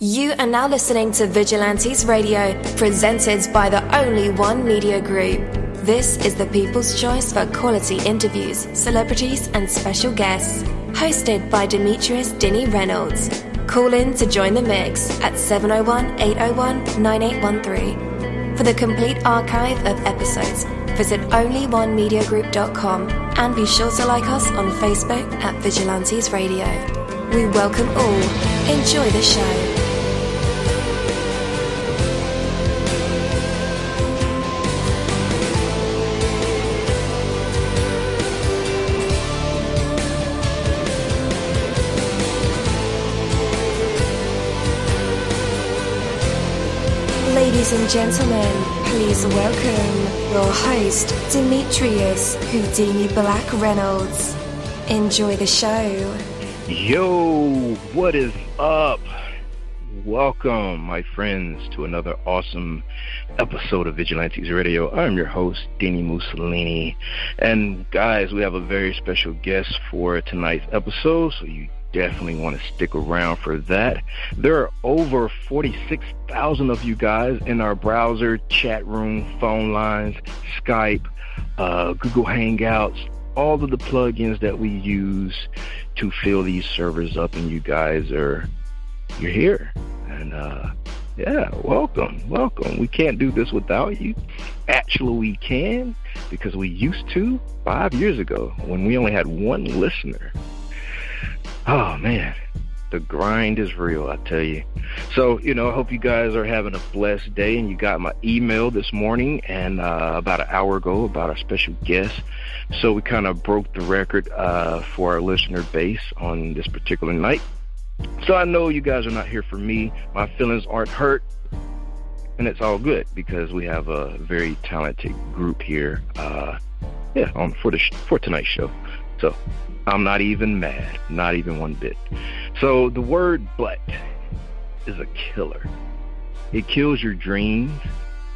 You are now listening to Vigilantes Radio, presented by the Only One Media Group. This is the people's choice for quality interviews, celebrities and special guests. Hosted by Demetrius Dinny Reynolds. Call in to join the mix at 701-801-9813. For the complete archive of episodes, visit onlyonemediagroup.com and be sure to like us on Facebook at Vigilantes Radio. We welcome all. Enjoy the show. Ladies and gentlemen, please welcome your host, Demetrius Houdini Black Reynolds. Enjoy the show. Yo, what is up? Welcome, my friends, to another awesome episode of Vigilantes Radio. I'm your host, dini-mussolini. And guys, we have a very special guest for tonight's episode, so you definitely want to stick around for that. There are over 46,000 of you guys in our browser, chat room, phone lines, Skype, Google Hangouts, all of the plugins that we use to fill these servers up, and you guys you're here. And yeah, welcome. We can't do this without you. Actually, we can, because we used to 5 years ago when we only had one listener. Oh, man, the grind is real, I tell you. So, I hope you guys are having a blessed day, and you got my email this morning and about an hour ago about our special guest. So we kind of broke the record for our listener base on this particular night. So I know you guys are not here for me. My feelings aren't hurt, and it's all good because we have a very talented group here for tonight's show. So I'm not even mad, not even one bit. So the word but is a killer. It kills your dreams.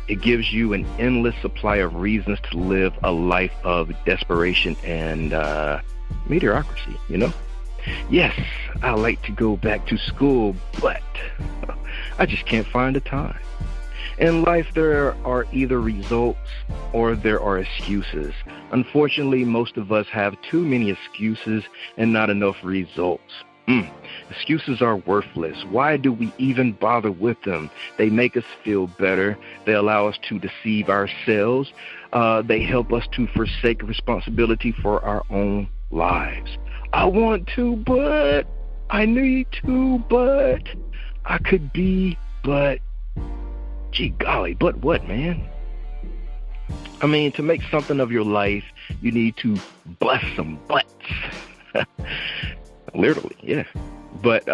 It gives you an endless supply of reasons to live a life of desperation and mediocrity, Yes, I like to go back to school, but I just can't find the time. In life, there are either results or there are excuses. Unfortunately, most of us have too many excuses and not enough results. Excuses are worthless. Why do we even bother with them? They make us feel better. They allow us to deceive ourselves. They help us to forsake responsibility for our own lives. I want to, but I need to, but I could be, but gee golly, but what, man? I mean, to make something of your life, you need to bust some butts. Literally, yeah. But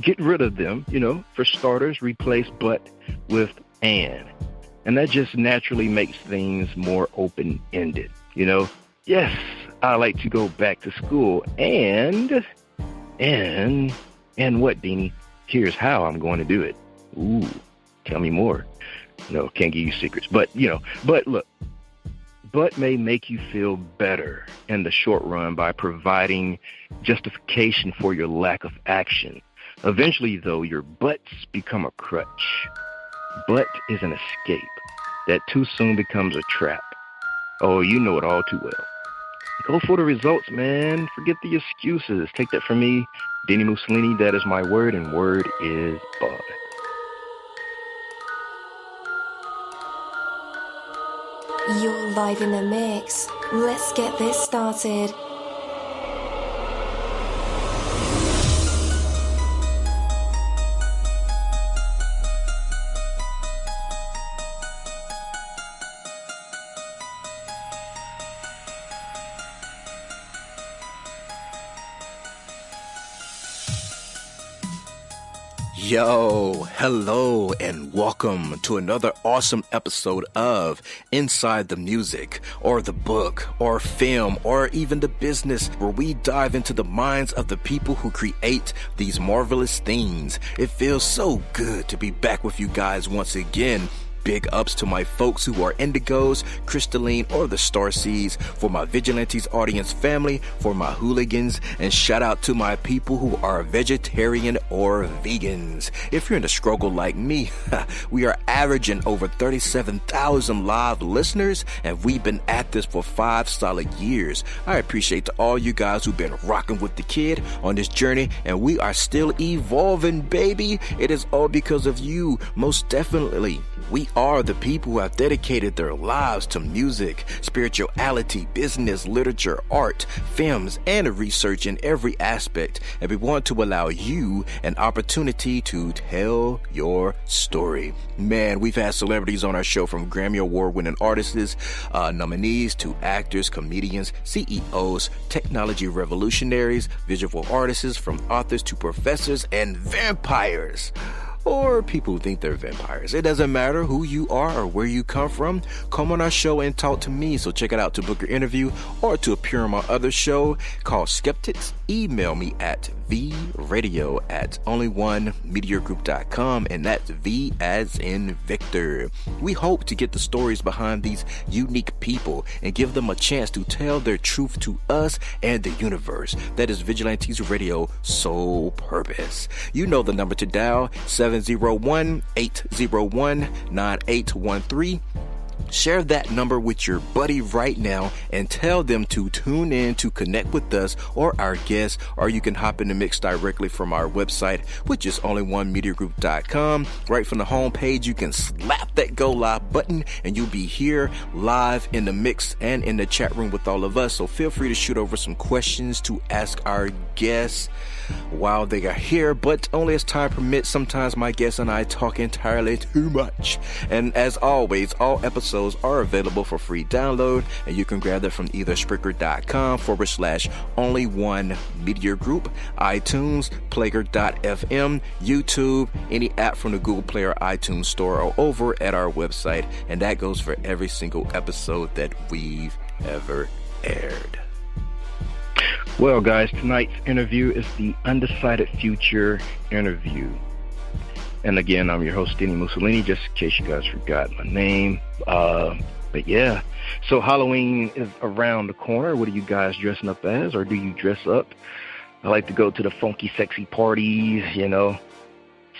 get rid of them, For starters, replace but with and. And that just naturally makes things more open-ended, Yes, I like to go back to school and what, Deanie? Here's how I'm going to do it. Ooh, tell me more. No, can't give you secrets. But look, but may make you feel better in the short run by providing justification for your lack of action. Eventually, though, your butts become a crutch. But is an escape that too soon becomes a trap. Oh, you know it all too well. Go for the results, man. Forget the excuses. Take that from me, dini-mussolini. That is my word, and word is bond. You're live in the mix. Let's get this started. Yo, hello, and welcome to another awesome episode of Inside the Music, or the book, or film, or even the business, where we dive into the minds of the people who create these marvelous things. It feels so good to be back with you guys once again. Big ups to my folks who are indigos, crystalline, or the starseeds, for my Vigilantes audience family, for my hooligans, and shout out to my people who are vegetarian or vegans. If you're in a struggle like me, we are averaging over 37,000 live listeners, and we've been at this for 5 solid years. I appreciate to all you guys who've been rocking with the kid on this journey, and we are still evolving, baby. It is all because of you, most definitely. We are the people who have dedicated their lives to music, spirituality, business, literature, art, films, and research in every aspect. And we want to allow you an opportunity to tell your story. Man, we've had celebrities on our show, from Grammy Award-winning artists, nominees, to actors, comedians, CEOs, technology revolutionaries, visual artists, from authors to professors, and vampires. Or people who think they're vampires. It doesn't matter who you are or where you come from. Come on our show and talk to me. So check it out to book your interview or to appear on my other show called Skeptics. Email me at vradio@onlyonemediagroup.com, and that's V as in Victor. We hope to get the stories behind these unique people and give them a chance to tell their truth to us and the universe. That is Vigilantes Radio sole purpose. You know the number to dial, 701-801-9813. Share that number with your buddy right now and tell them to tune in to connect with us or our guests, or you can hop in the mix directly from our website, which is onlyonemediagroup.com. Right from the home page, you can slap that go live button and you'll be here live in the mix and in the chat room with all of us. So feel free to shoot over some questions to ask our guests while they are here, but only as time permits. Sometimes my guests and I talk entirely too much. And as always, all episodes are available for free download, and you can grab them from either Spreaker.com/only1mediagroup, iTunes, Player.fm, YouTube, any app from the Google Play or iTunes Store, or over at our website. And that goes for every single episode that we've ever aired. Well, guys, tonight's interview is the Undecided Future interview. And again, I'm your host, Dini-Mussolini, just in case you guys forgot my name. But yeah, so Halloween is around the corner. What are you guys dressing up as, or do you dress up? I like to go to the funky, sexy parties, you know.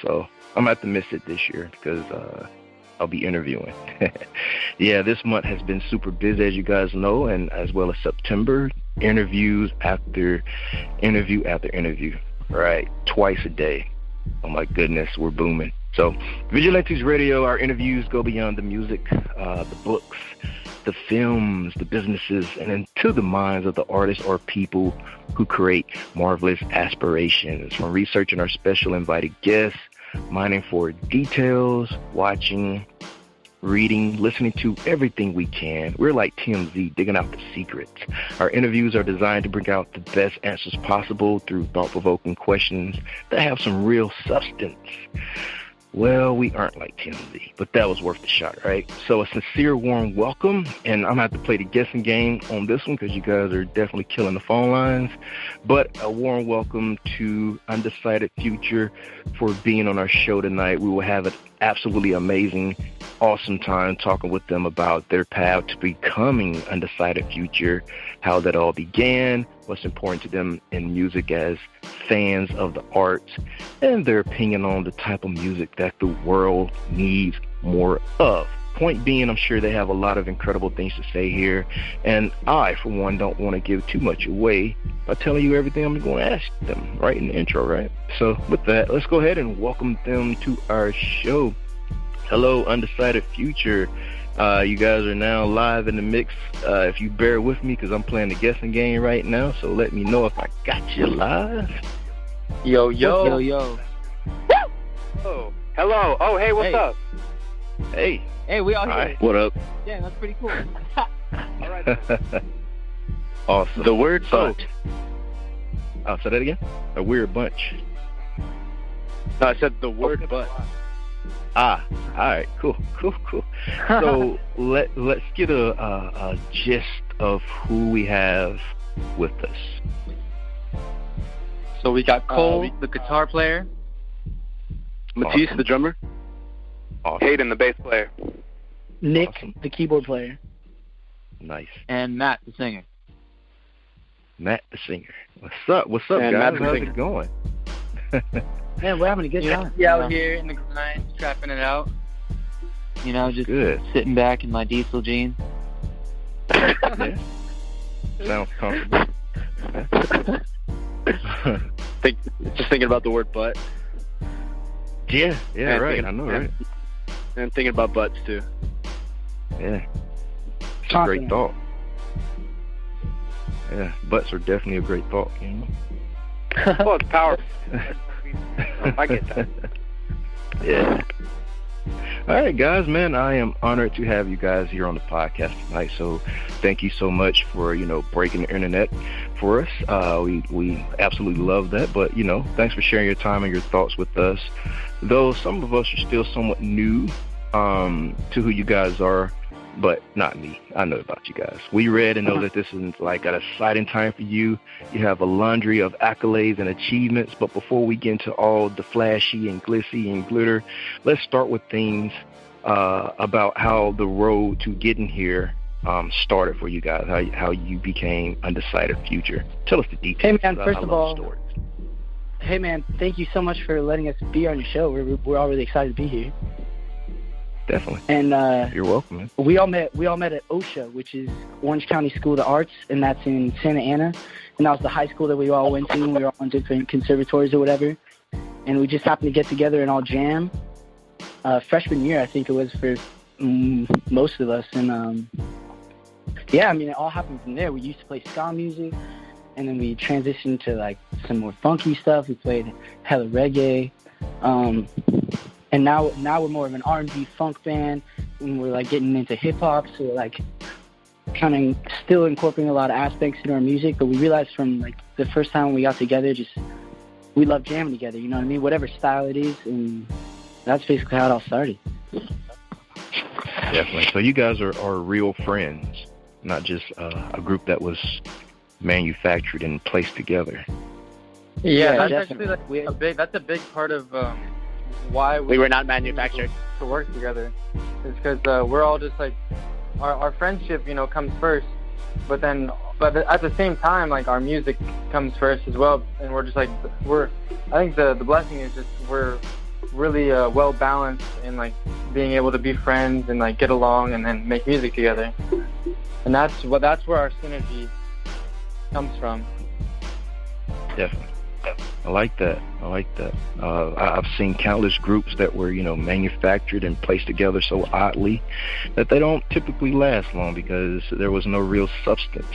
So I'm going to have to miss it this year because I'll be interviewing. Yeah, this month has been super busy, as you guys know, and as well as September. Interviews after interview after interview, right? Twice a day. Oh my goodness, we're booming. So Vigilantes Radio, our interviews go beyond the music, the books, the films, the businesses, and into the minds of the artists or people who create marvelous aspirations. From researching our special invited guests, mining for details, watching, reading, listening to everything we can. We're like TMZ, digging out the secrets. Our interviews are designed to bring out the best answers possible through thought-provoking questions that have some real substance. Well, we aren't like TMZ, but that was worth the shot, right? So a sincere, warm welcome, and I'm going to have to play the guessing game on this one because you guys are definitely killing the phone lines. But a warm welcome to Undecided Future for being on our show tonight. We will have an absolutely amazing, awesome time talking with them about their path to becoming Undecided Future, how that all began, what's important to them in music as fans of the arts, and their opinion on the type of music that the world needs more of. Point being, I'm sure they have a lot of incredible things to say here, and I, for one, don't want to give too much away by telling you everything I'm going to ask them right in the intro, right? So with that, let's go ahead and welcome them to our show. Hello, Undecided Future. You guys are now live in the mix. If you bear with me, because I'm playing the guessing game right now, so let me know if I got you live. Yo, yo. Yo, yo. Oh, hello. Oh, hey, what's up? Hey. Hey, we all here. Right. What up? Yeah, that's pretty cool. All right. Awesome. The word bunch. I'll say that again. A weird bunch. No, I said the word bunch. All right, cool. So let's get a gist of who we have with us. So we got Cole, the guitar player, Matisse, awesome. the drummer, Awesome. Hayden, the bass player. Nick, Awesome. the keyboard player. Nice. And Matt, the singer. Matt, the singer. What's up? What's up, And guys? Matt, the How's singer. it going? Man, we're having a good time. Out here in the grind, trapping it out. Just Good. sitting back in my diesel jeans. Yeah. Sounds comfortable. Just thinking about the word butt. Yeah, And right. thinking- I know, right? And thinking about butts, too. Yeah. It's a great thought. Yeah, butts are definitely a great thought, you know? Well, it's powerful. I get that. Yeah. All right, guys, man, I am honored to have you guys here on the podcast tonight. So thank you so much for, breaking the internet for us. We absolutely love that. But, thanks for sharing your time and your thoughts with us. Though some of us are still somewhat new to who you guys are, but not me. I know about you guys. We read and know that this is like an exciting time for you. You have a laundry of accolades and achievements. But before we get into all the flashy and glitzy and glitter, let's start with things about how the road to getting here started for you guys, how you became Undecided Future. Tell us the details. Hey, man, first I of love all, stories. Hey, man, thank you so much for letting us be on your show. We're all really excited to be here. Definitely. And you're welcome, man. we all met at OSHA, which is Orange County School of the Arts, and that's in Santa Ana. And that was the high school that we all went to. We were all in different conservatories or whatever. And we just happened to get together and all jam. Freshman year, I think it was for most of us. And it all happened from there. We used to play ska music, and then we transitioned to like some more funky stuff. We played hella reggae. And now we're more of an R&B funk band, and we're like getting into hip hop. So we're like kind of still incorporating a lot of aspects into our music. But we realized from like the first time we got together, we love jamming together. You know what I mean? Whatever style it is, and that's basically how it all started. Definitely. So you guys are real friends, not just a group that was manufactured and placed together. Yeah, that's definitely. actually like that's a big part of why We were not manufactured. to work together. Is because we're all just like our friendship, comes first, but at the same time, like our music comes first as well, and we're just like I think the blessing is just we're really well balanced in like being able to be friends and like get along and then make music together, and that's where our synergy comes from. Definitely. I like that. I've seen countless groups that were, manufactured and placed together so oddly that they don't typically last long because there was no real substance,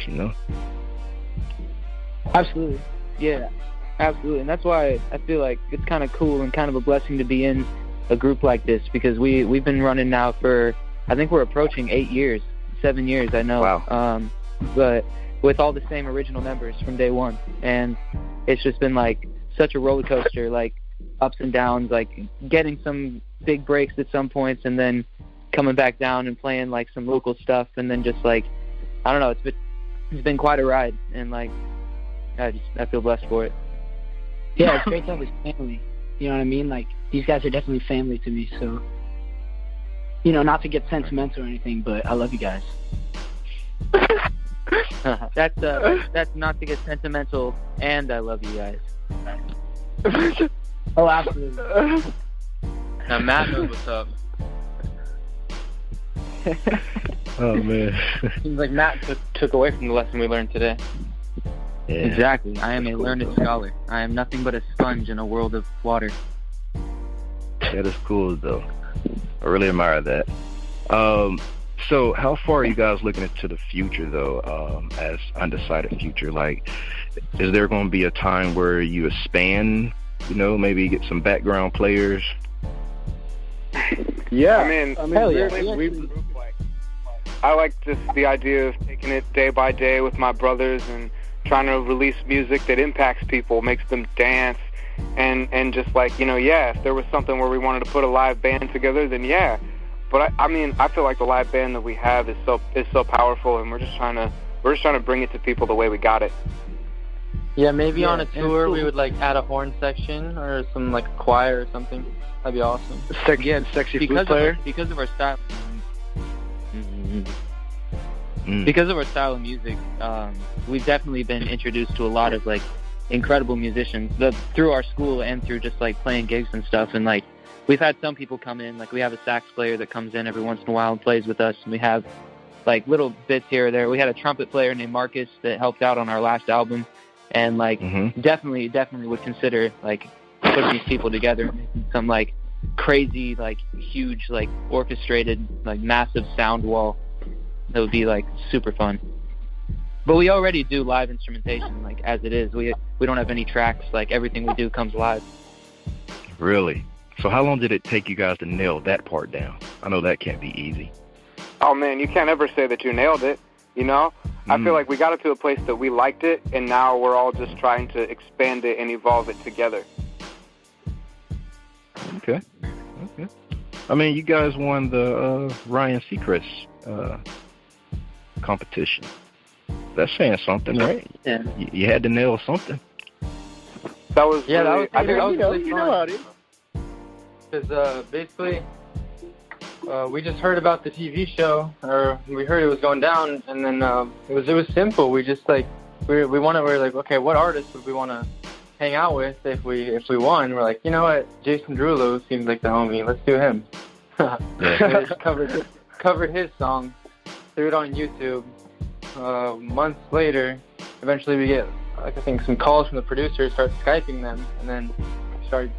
Absolutely. Yeah, absolutely. And that's why I feel like it's kind of cool and kind of a blessing to be in a group like this, because we've been running now for, I think we're approaching 7 years, I know. Wow. But with all the same original members from day one. And it's just been like such a roller coaster, like ups and downs, like getting some big breaks at some points and then coming back down and playing like some local stuff, and then just like, I don't know, it's been quite a ride, and like I feel blessed for it. Yeah, it's great to have this family. You know what I mean? Like, these guys are definitely family to me. So, not to get sentimental or anything, but I love you guys. That's not to get sentimental, and I love you guys. Oh, absolutely. Now Matt knows what's up. Oh, man. Seems like Matt took away from the lesson we learned today. Yeah. Exactly. I am a learned scholar. I am nothing but a sponge in a world of water. That is cool, though. I really admire that. So how far are you guys looking into the future, though, as Undecided Future? Like, is there going to be a time where you expand, maybe get some background players? Yeah. I mean Hell yeah. I like just the idea of taking it day by day with my brothers and trying to release music that impacts people, makes them dance, and just like, if there was something where we wanted to put a live band together, then yeah. But I feel like the live band that we have is so powerful, and we're just trying to bring it to people the way we got it. Yeah, maybe on a tour we would like add a horn section or some like choir or something. That'd be awesome. Sexy flute player. Because of our style. Because of our style of music, we've definitely been introduced to a lot of like incredible musicians through our school and through just like playing gigs and stuff. And like we've had some people come in, like we have a sax player that comes in every once in a while and plays with us, and we have like little bits here or there. We had a trumpet player named Marcus that helped out on our last album, and like definitely would consider like putting these people together and making some like crazy, like huge, like orchestrated, like massive sound wall that would be like super fun. But we already do live instrumentation, like as it is. We don't have any tracks. Like everything we do comes live. Really? So how long did it take you guys to nail that part down? I know that can't be easy. Oh man, you can't ever say that you nailed it. You know, I feel like we got it to a place that we liked it, and now we're all just trying to expand it and evolve it together. Okay. I mean, you guys won the Ryan-Seacrest competition. That's saying something, right? Yeah. You had to nail something. That was yeah, really, that was really you know how it is. Because basically, we just heard about the TV show, or we heard it was going down, and then it was simple. We just like we're like, okay, what artist would we want to hang out with if we won? We're like, you know what, Jason Derulo seems like the homie. Let's do him. We just covered his song, threw it on YouTube. Months later, eventually we get, like, I think some calls from the producers, start Skyping them, and then start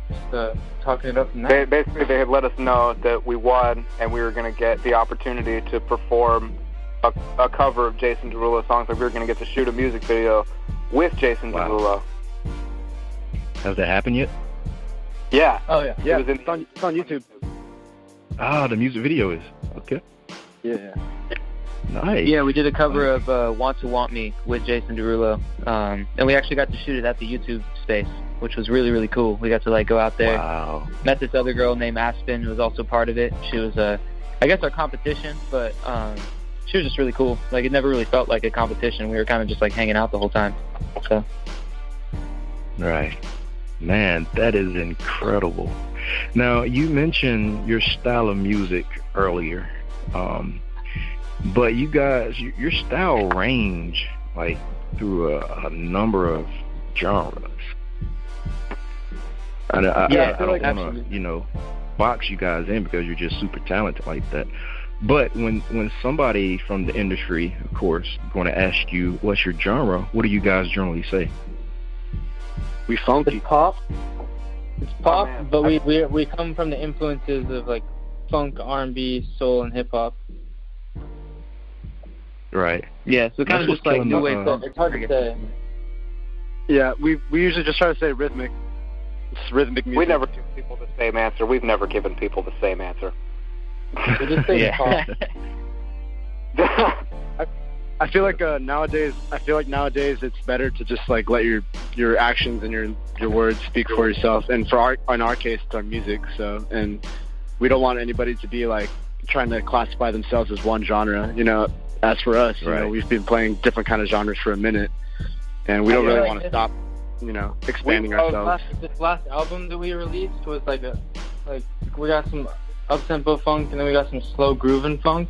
just talking it up from there. Basically, they had let us know that we won, and we were going to get the opportunity to perform a cover of Jason Derulo songs. Like we were going to get to shoot a music video with Jason Derulo. Has that happened yet? Yeah. Oh yeah. Yeah, it's on YouTube. Ah, the music video is. Okay. Yeah. Nice. Yeah, we did a cover of Want to Want Me with Jason Derulo, and we actually got to shoot it at the YouTube space, which was really, really cool. We got to like go out there. Wow. Met this other girl named Aspen, who was also part of it. She was, I guess, our competition, but she was just really cool. Like, it never really felt like a competition. We were kind of just like hanging out the whole time. So. Right. Man, that is incredible. Now, you mentioned your style of music earlier. But you guys, your style range like through a number of genres. I don't want to, box you guys in because you're just super talented like that. But when somebody from the industry, of course, going to ask you what's your genre, what do you guys generally say? We funky. It's pop. It's pop, but we come from the influences of like funk, R&B, soul, and hip hop. Right. Yeah, so kind of just like new wave stuff. It's hard to say. Yeah, we usually just try to say rhythmic. It's rhythmic music. We never give people the same answer. We've never given people the same answer. We just say pop. I feel like nowadays it's better to just like let your actions and your words speak for yourself. And in our case, it's our music. So, and we don't want anybody to be like trying to classify themselves as one genre. As for us, we've been playing different kind of genres for a minute, and we don't really want to stop, expanding ourselves. This last album that we released was like we got some up-tempo funk, and then we got some slow grooving funk,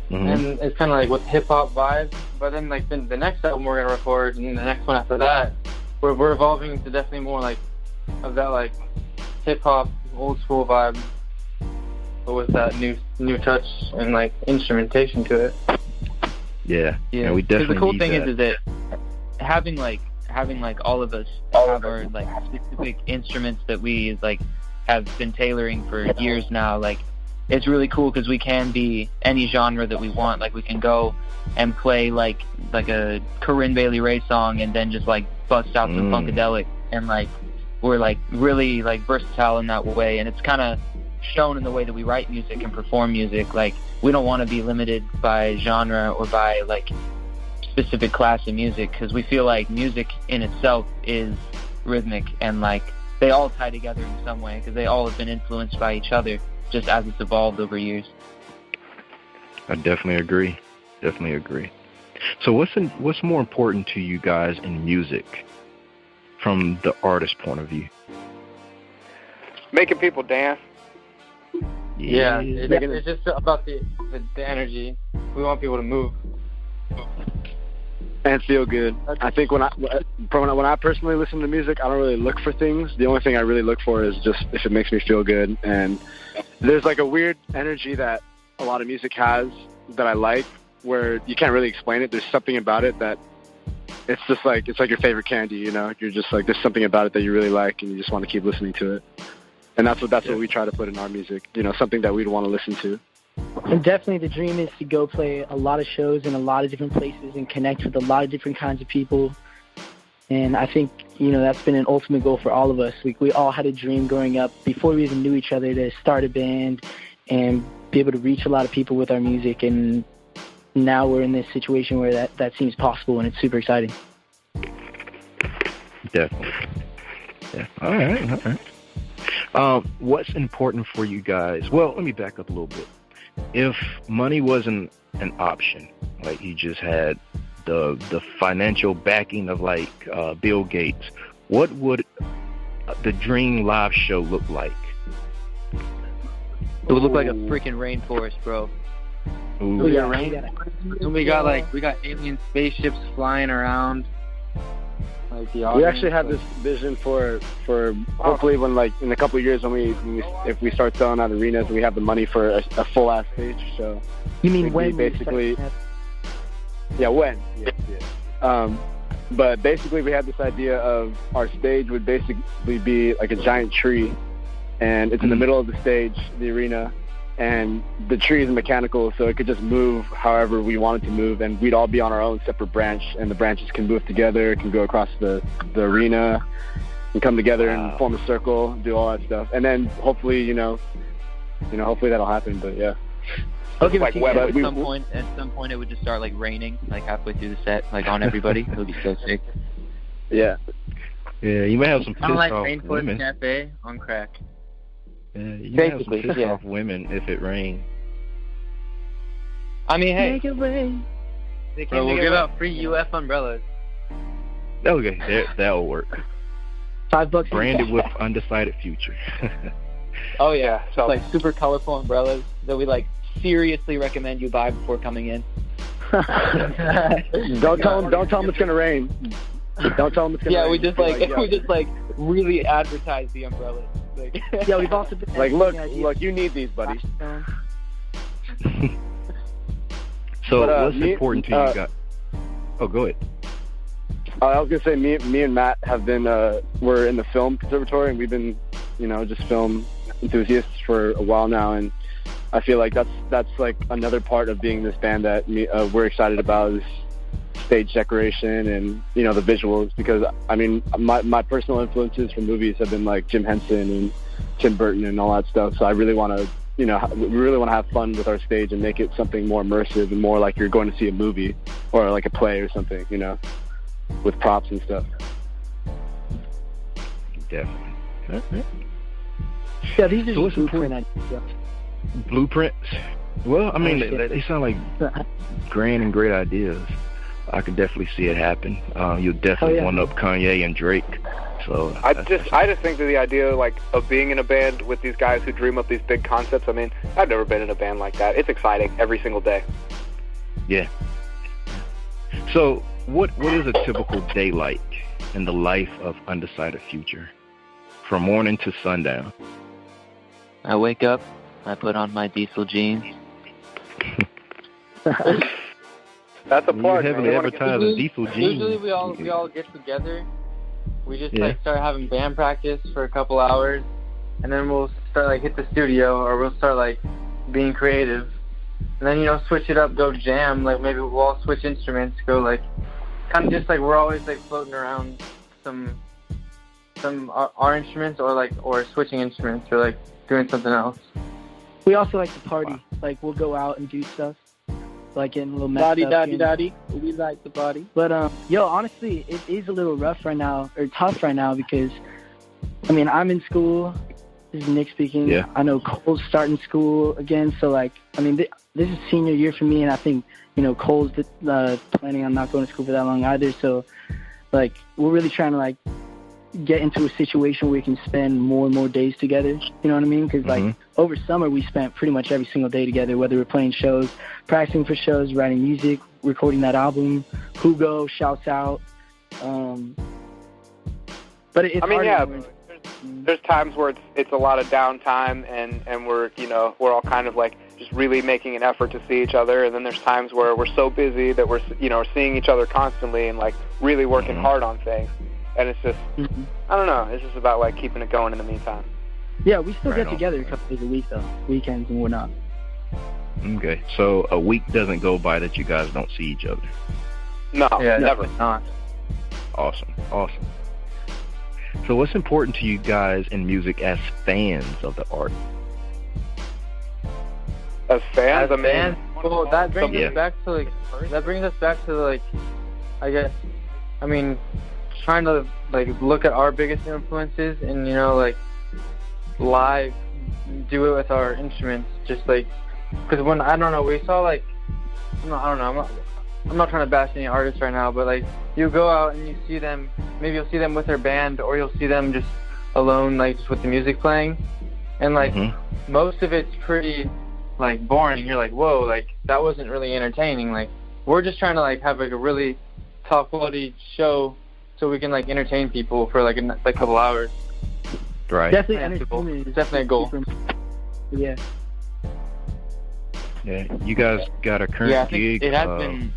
and it's kind of like with hip-hop vibes. But then like the next album we're gonna record, and the next one after that, we're evolving to definitely more like of that like hip-hop old school vibe, but with that new touch and like instrumentation to it. Yeah, we definitely. The cool need thing that. is that having like all of us have our like specific instruments that we like have been tailoring for years now. Like, it's really cool because we can be any genre that we want. Like, we can go and play like a Corinne Bailey Rae song and then just like bust out some funkadelic, and like we're like really like versatile in that way. And it's kind of shown in the way that we write music and perform music. Like, we don't want to be limited by genre or by like specific class of music, because we feel like music in itself is rhythmic, and like they all tie together in some way because they all have been influenced by each other just as it's evolved over years. I definitely agree. So what's more important to you guys in music from the artist point of view? Making people dance. Yeah, it's just about the energy. We want people to move. And feel good. I think when I personally listen to music, I don't really look for things. The only thing I really look for is just if it makes me feel good. And there's like a weird energy that a lot of music has that I like, where you can't really explain it. There's something about it that it's just like, it's like your favorite candy, you know? You're just like, there's something about it that you really like and you just want to keep listening to it. And that's what we try to put in our music, you know, something that we'd want to listen to. And definitely the dream is to go play a lot of shows in a lot of different places and connect with a lot of different kinds of people. And I think, you know, that's been an ultimate goal for all of us. We all had a dream growing up before we even knew each other to start a band and be able to reach a lot of people with our music. And now we're in this situation where that seems possible, and it's super exciting. Definitely. Yeah. All right. What's important for you guys? Well, let me back up a little bit. If money wasn't an option, like you just had the financial backing of like Bill Gates, what would the dream live show look like? It would look like a freaking rainforest, bro. Ooh. We got rain. And we got alien spaceships flying around. Like the audience, we actually have this vision for hopefully when, like, in a couple of years if we start selling out arenas and we have the money for a full ass stage show. You mean when? Basically, yeah, when? Yeah. But basically, we had this idea of our stage would basically be like a giant tree, and it's in the middle of the stage, the arena, and the tree is mechanical, so it could just move however we wanted to move, and we'd all be on our own separate branch, and the branches can move together, can go across the arena, and come together and form a circle, do all that stuff, and then hopefully, hopefully that'll happen. But yeah, okay. Like at some point, it would just start like raining, like halfway through the set, like on everybody. It would be so sick. Yeah. Yeah, you may have some pissed like off Rainforest women. Cafe on crack. Yeah, you may have some pissed off women if it rains. I mean, hey, make it rain. Bro, we'll give out free UF umbrellas. Okay, that'll work. $5 Branded with undecided-future. Oh yeah, so like super colorful umbrellas that we like seriously recommend you buy before coming in. Don't tell them it's gonna rain. Don't tell them it's gonna rain. Yeah, we just like really advertise the umbrellas. Like, yeah, we've also been like, look, you need these, buddy. So what's important to you guys? Oh, go ahead. I was gonna say me and Matt have been we're in the film conservatory, and we've been just film enthusiasts for a while now, and I feel like that's like another part of being this band that we're excited about is stage decoration and the visuals, because I mean my personal influences from movies have been like Jim Henson and Tim Burton and all that stuff, so I really want to we really want to have fun with our stage and make it something more immersive and more like you're going to see a movie or like a play or something, with props and stuff. Definitely. Okay. Yeah, these are just blueprint ideas. Blueprints? Well, I mean, they sound like grand and great ideas. I could definitely see it happen. You'll definitely one up Kanye and Drake. So I just think that the idea of being in a band with these guys who dream up these big concepts. I mean, I've never been in a band like that. It's exciting every single day. Yeah. So what is a typical day like in the life of Undecided-Future, from morning to sundown? I wake up, I put on my diesel jeans. That's a plug. You heavily advertising diesel jeans. Usually we all get together. We just start having band practice for a couple hours, and then we'll start hit the studio, or we'll start being creative, and then switch it up, go jam. Maybe we'll all switch instruments, go kind of just we're always floating around some our instruments, or switching instruments, or doing something else. We also like to party. Wow. We'll go out and do stuff. Getting a little messed up. Daddy. We like the body. But, honestly, it is a little rough right now, or tough right now, because, I mean, I'm in school. This is Nick speaking. Yeah. I know Cole's starting school again, so, I mean, this is senior year for me, and I think, Cole's planning on not going to school for that long either, so, we're really trying to, get into a situation where we can spend more and more days together. You know what I mean? Because like over summer we spent pretty much every single day together, whether we're playing shows, practicing for shows, writing music, recording that album. Hugo shouts out. But it's there's times where it's a lot of downtime and we're we're all kind of like just really making an effort to see each other, and then there's times where we're so busy that we're seeing each other constantly and like really working hard on things, and it's just I don't know, it's just about like keeping it going in the meantime. Yeah, we still get together a couple days a week though, weekends and whatnot. Okay, so a week doesn't go by that you guys don't see each other? No, never. Not. Awesome. So what's important to you guys in music as fans of the art? As fans, well, that brings us back to I guess, I mean, trying to like look at our biggest influences and like live do it with our instruments, just like, because when I don't know, we saw like I don't know, I'm not trying to bash any artists right now, but like you go out and you see them, maybe you'll see them with their band, or you'll see them just alone, like just with the music playing, and like most of it's pretty like boring. You're like, whoa, like that wasn't really entertaining. Like we're just trying to like have like a really top quality show so we can like entertain people for like a couple hours. Right. Definitely entertainment. It's definitely a goal. Yeah. Yeah. You guys got a current gig. It has been.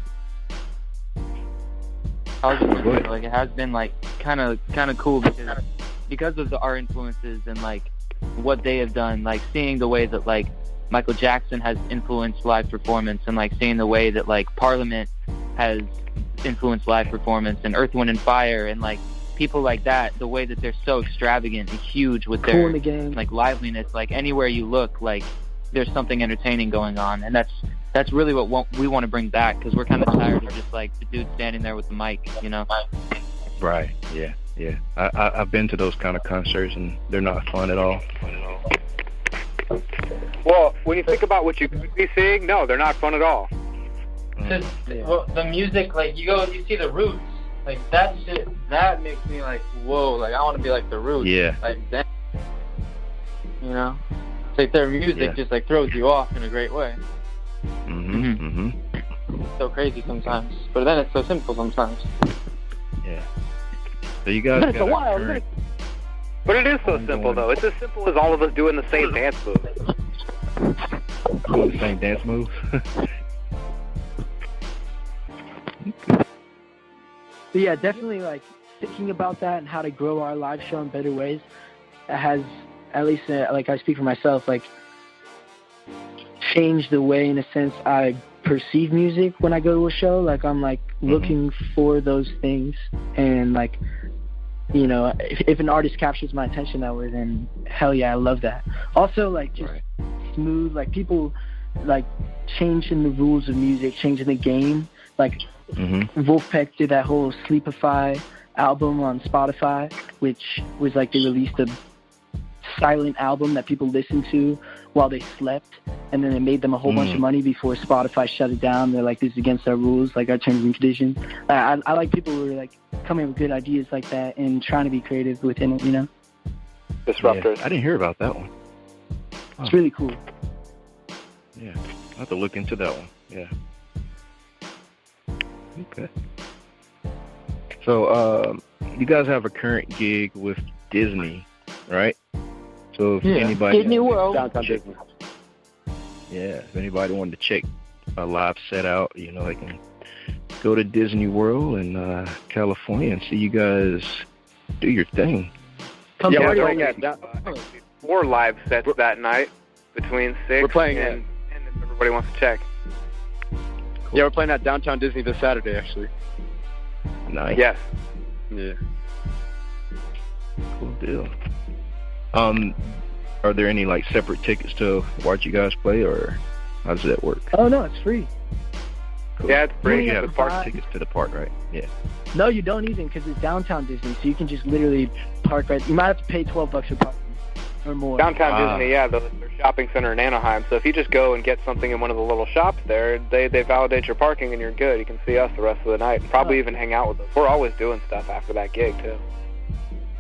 I was just gonna say, like it has been like kind of cool because of our influences and like what they have done, like seeing the way that like Michael Jackson has influenced live performance, and like seeing the way that like Parliament has influenced live performance, and Earth, Wind and Fire, and like people like that, the way that they're so extravagant and huge with their like liveliness, like anywhere you look, like there's something entertaining going on, and that's really what we want to bring back, because we're kind of tired of just like the dude standing there with the mic, Right. Yeah. I've been to those kind of concerts, and they're not fun at all. Well, when you think about what you could be seeing, no, they're not fun at all. Well, the music, like you go and you see the Roots, like that shit, that makes me like, whoa, like I want to be like the Roots. Yeah. Like that, it's like their music just like throws you off in a great way. It's so crazy sometimes, but then it's so simple sometimes. Yeah. So you guys got a current... But it is so simple, though. It's as simple as all of us doing the same dance move. Doing the same dance moves? But yeah, definitely like thinking about that and how to grow our live show in better ways. It has, at least like I speak for myself, like changed the way, in a sense, I perceive music when I go to a show. Like I'm like looking for those things, and like, if an artist captures my attention that way, then hell yeah, I love that. Also, like just smooth, like people like changing the rules of music, changing the game. Like Wolfpack did that whole Sleepify album on Spotify, which was like they released a silent album that people listened to while they slept, and then it made them a whole bunch of money before Spotify shut it down. They're like, this is against our rules, like our terms and conditions. I like people who are like coming up with good ideas like that and trying to be creative within it, Disruptors. Yeah, I didn't hear about that one. It's really cool. Yeah, I'll have to look into that one. Yeah. Okay. So, you guys have a current gig with Disney, right? So if anybody... Disney World. Downtown Disney. Yeah, if anybody wanted to check a live set out, they can go to Disney World in California and see you guys do your thing. We're playing at 4 live sets that night between 6 we're playing and 10 if everybody wants to check. Cool. Yeah, we're playing at Downtown Disney this Saturday, actually. Nice. Yes. Yeah. Cool deal. Are there any like separate tickets to watch you guys play, or how does that work? Oh no, it's free. Cool. Yeah, it's free. You have park tickets to the park, right? Yeah. No, you don't even, because it's downtown Disney, so you can just literally park right. You might have to pay $12 for parking or more. Downtown Disney, their shopping center in Anaheim. So if you just go and get something in one of the little shops there, they validate your parking and you're good. You can see us the rest of the night and probably even hang out with us. We're always doing stuff after that gig too.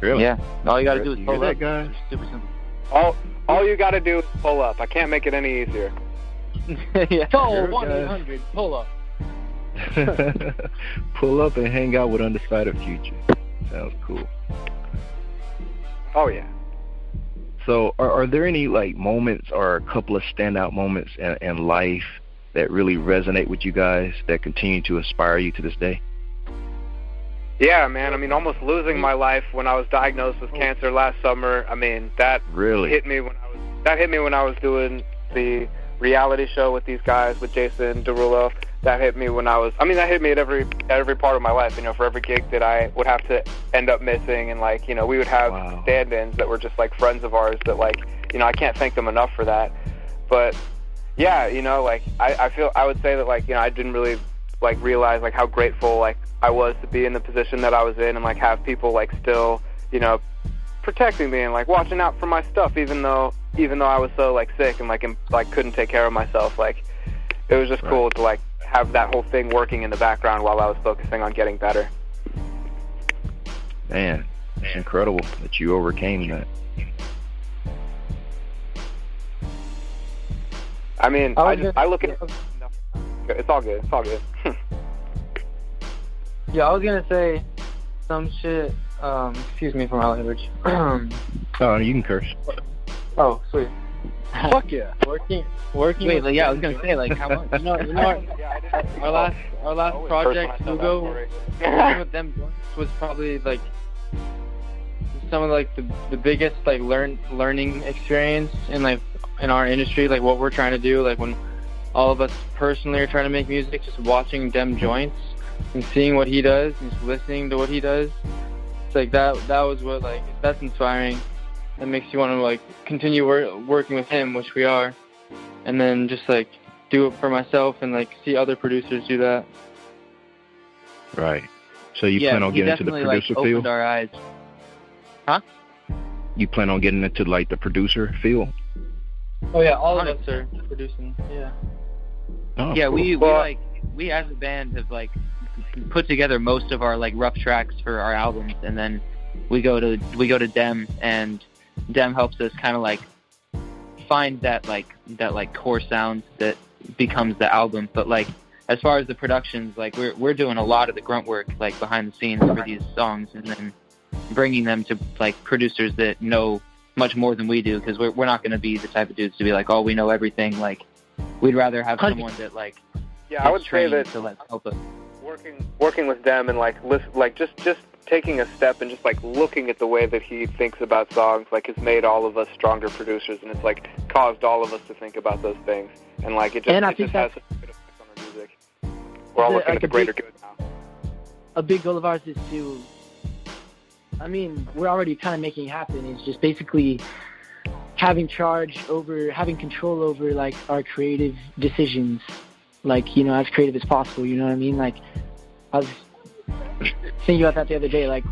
Really? Yeah. All you got to do is You pull hear up. that, guys? It's super simple. All you got to do is pull up. I can't make it any easier. Yeah. Call 1-800 pull up. Pull up and hang out with Undecided-Future. Sounds cool. Oh yeah. So, are there any like moments or a couple of standout moments in life that really resonate with you guys that continue to inspire you to this day? Yeah, man. I mean, almost losing my life when I was diagnosed with cancer last summer. I mean, that Really? hit me when I was doing the reality show with these guys, with Jason Derulo. That hit me that hit me at every part of my life, for every gig that I would have to end up missing. And like, we would have stand-ins that were just like friends of ours that like, I can't thank them enough for that. But yeah, like I would say that like, I didn't really like realize like how grateful like I was to be in the position that I was in and like have people like still, protecting me and like watching out for my stuff, even though I was so like sick and like couldn't take care of myself. Like it was just cool to like have that whole thing working in the background while I was focusing on getting better. Man, it's incredible that you overcame that. I mean, I look at it. It's all good. It's all good. Yeah, I was gonna say some shit. Excuse me for my language. Oh, you can curse. Oh, sweet. Fuck yeah. Working. Wait, like, yeah, I was gonna say like how much? Our last project, Hugo, working with them was probably like some of like the biggest like learning experience in our industry, like what we're trying to do, like when all of us personally are trying to make music, just watching Dem joints and seeing what he does and just listening to what he does. It's like that was what like that's inspiring. That makes you want to like continue working with him, which we are, and then just like do it for myself and like see other producers do that. Right. So you plan on getting into the producer like, field? Opened our eyes. Huh? You plan on getting into like the producer field? Oh yeah, all of us are producing. Yeah. Oh, yeah, cool. we as a band have like put together most of our like rough tracks for our albums, and then we go to Dem, and Dem helps us kind of like find that core sound that becomes the album. But like as far as the productions, like we're doing a lot of the grunt work like behind the scenes for these songs, and then bringing them to like producers that know much more than we do, because we're not going to be the type of dudes to be like, oh, we know everything. Like we'd rather have someone that like I would say that to like help us. Working with Dem and like just taking a step and just like looking at the way that he thinks about songs like has made all of us stronger producers, and it's like caused all of us to think about those things, and like it just has such a good effect on our music. We're all looking at the greater good now. A big goal of ours is to, I mean, we're already kind of making it happen. It's just basically having control over like our creative decisions, like, as creative as possible, you know what I mean? Like, I was thinking about that the other day, like,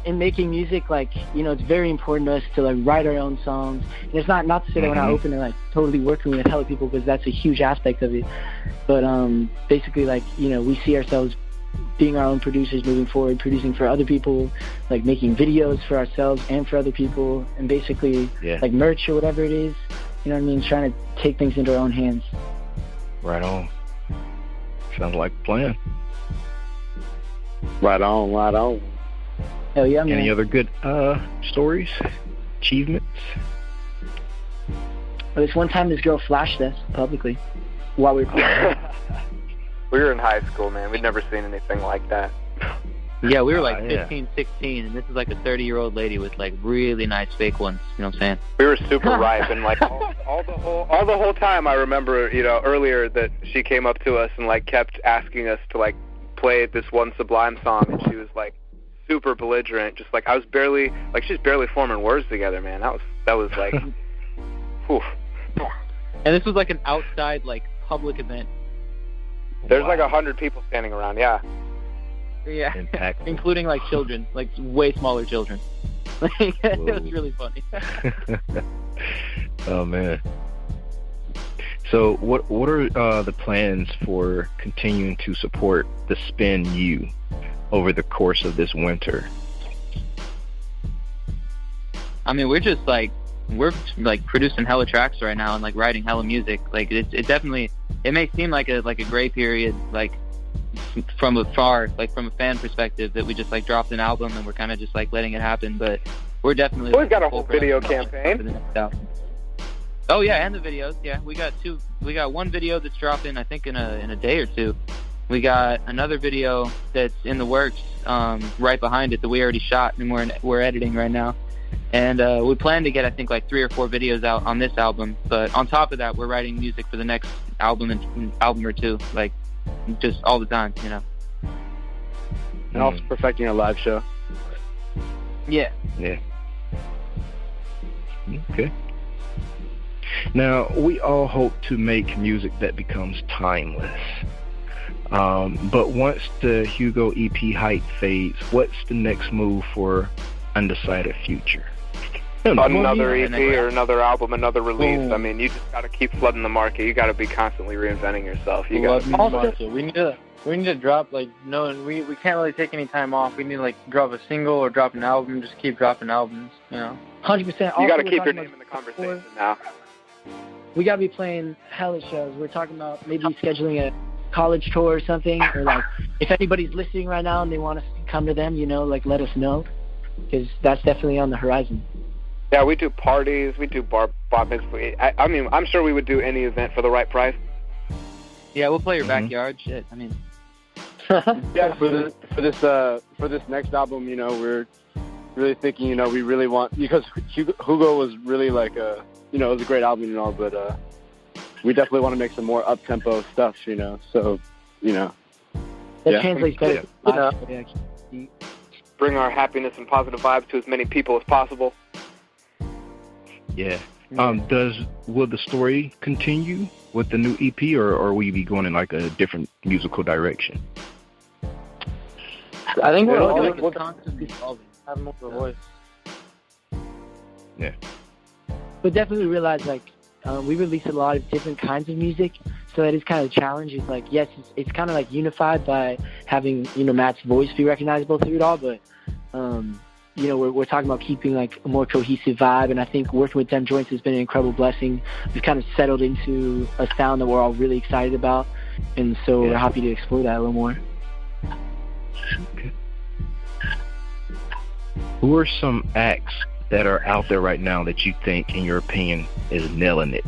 in making music, like, it's very important to us to like write our own songs. And it's not to say that we're not open to like totally working with hella people, because that's a huge aspect of it. But basically, like, we see ourselves being our own producers moving forward, producing for other people, like making videos for ourselves and for other people, and basically like merch or whatever it is, you know what I mean, trying to take things into our own hands. Right on. Sounds like a plan. Right on. Hell yeah, man. Any other good stories, achievements? Well, this one time this girl flashed us publicly while we were playing. We were in high school, man. We'd never seen anything like that. Yeah, we were like 15, 16, and this is like a 30-year-old lady with like really nice fake ones. You know what I'm saying? We were super ripe, and like all the whole time, I remember, earlier that she came up to us and like kept asking us to like play this one Sublime song, and she was like super belligerent, just like she's barely forming words together, man. That was like, whew. And this was like an outside like public event. There's like 100 people standing around, yeah. Yeah, including like children, like way smaller children. It was really funny. Oh man. So what are the plans for continuing to support the Spin U? over the course of this winter? I mean, we're producing hella tracks right now and like writing hella music. Like it definitely, it may seem like a gray period, like from afar, like from a fan perspective, that we just like dropped an album and we're kind of just like letting it happen. But we're definitely. We've got a whole video campaign for the next album. Oh yeah, and the videos. Yeah, we got one video that's dropping, I think in a day or two. We got another video that's in the works, right behind it, that we already shot and we're editing right now. And we plan to get, I think, like 3 or 4 videos out on this album. But on top of that, we're writing music for the next album or two, like just all the time, you know. And also perfecting a live show. Yeah. Yeah. Okay. Now, we all hope to make music that becomes timeless. But once the Hugo EP hype fades, what's the next move for Undecided-Future? Another EP or another album, another release. I mean, you just got to keep flooding the market. You got to be constantly reinventing yourself. You got to. Also, we need to drop, like, we can't really take any time off. We need to like drop a single or drop an album. Just keep dropping albums, you know. 100%. You got to keep your name in the conversation now. We got to be playing hella shows. We're talking about maybe scheduling a college tour or something, or like if anybody's listening right now and they want us to come to them, you know, like let us know, because that's definitely on the horizon. Yeah, we do parties, we do bar mitzvahs. I mean, I'm sure we would do any event for the right price. Yeah, we'll play your backyard. Shit, I mean. Yeah, for this next album, you know, we're really thinking, you know, we really want, because Hugo was really like you know, it was a great album and all, but we definitely want to make some more up-tempo stuff, you know, so, you know. That translates better. Bring our happiness and positive vibes to as many people as possible. Yeah. Will the story continue with the new EP, or will you be going in like a different musical direction? I think we're all constantly evolving. Have more of a voice. Yeah. But definitely realize, like, we release a lot of different kinds of music, so that is kind of a challenge. It's like, yes, it's kind of like unified by having, you know, Matt's voice be recognizable through it all, but you know, we're talking about keeping like a more cohesive vibe, and I think working with Them Joints has been an incredible blessing. We've kind of settled into a sound that we're all really excited about, and so we're happy to explore that a little more. Okay. Who are some acts that are out there right now that you think, in your opinion, is nailing it?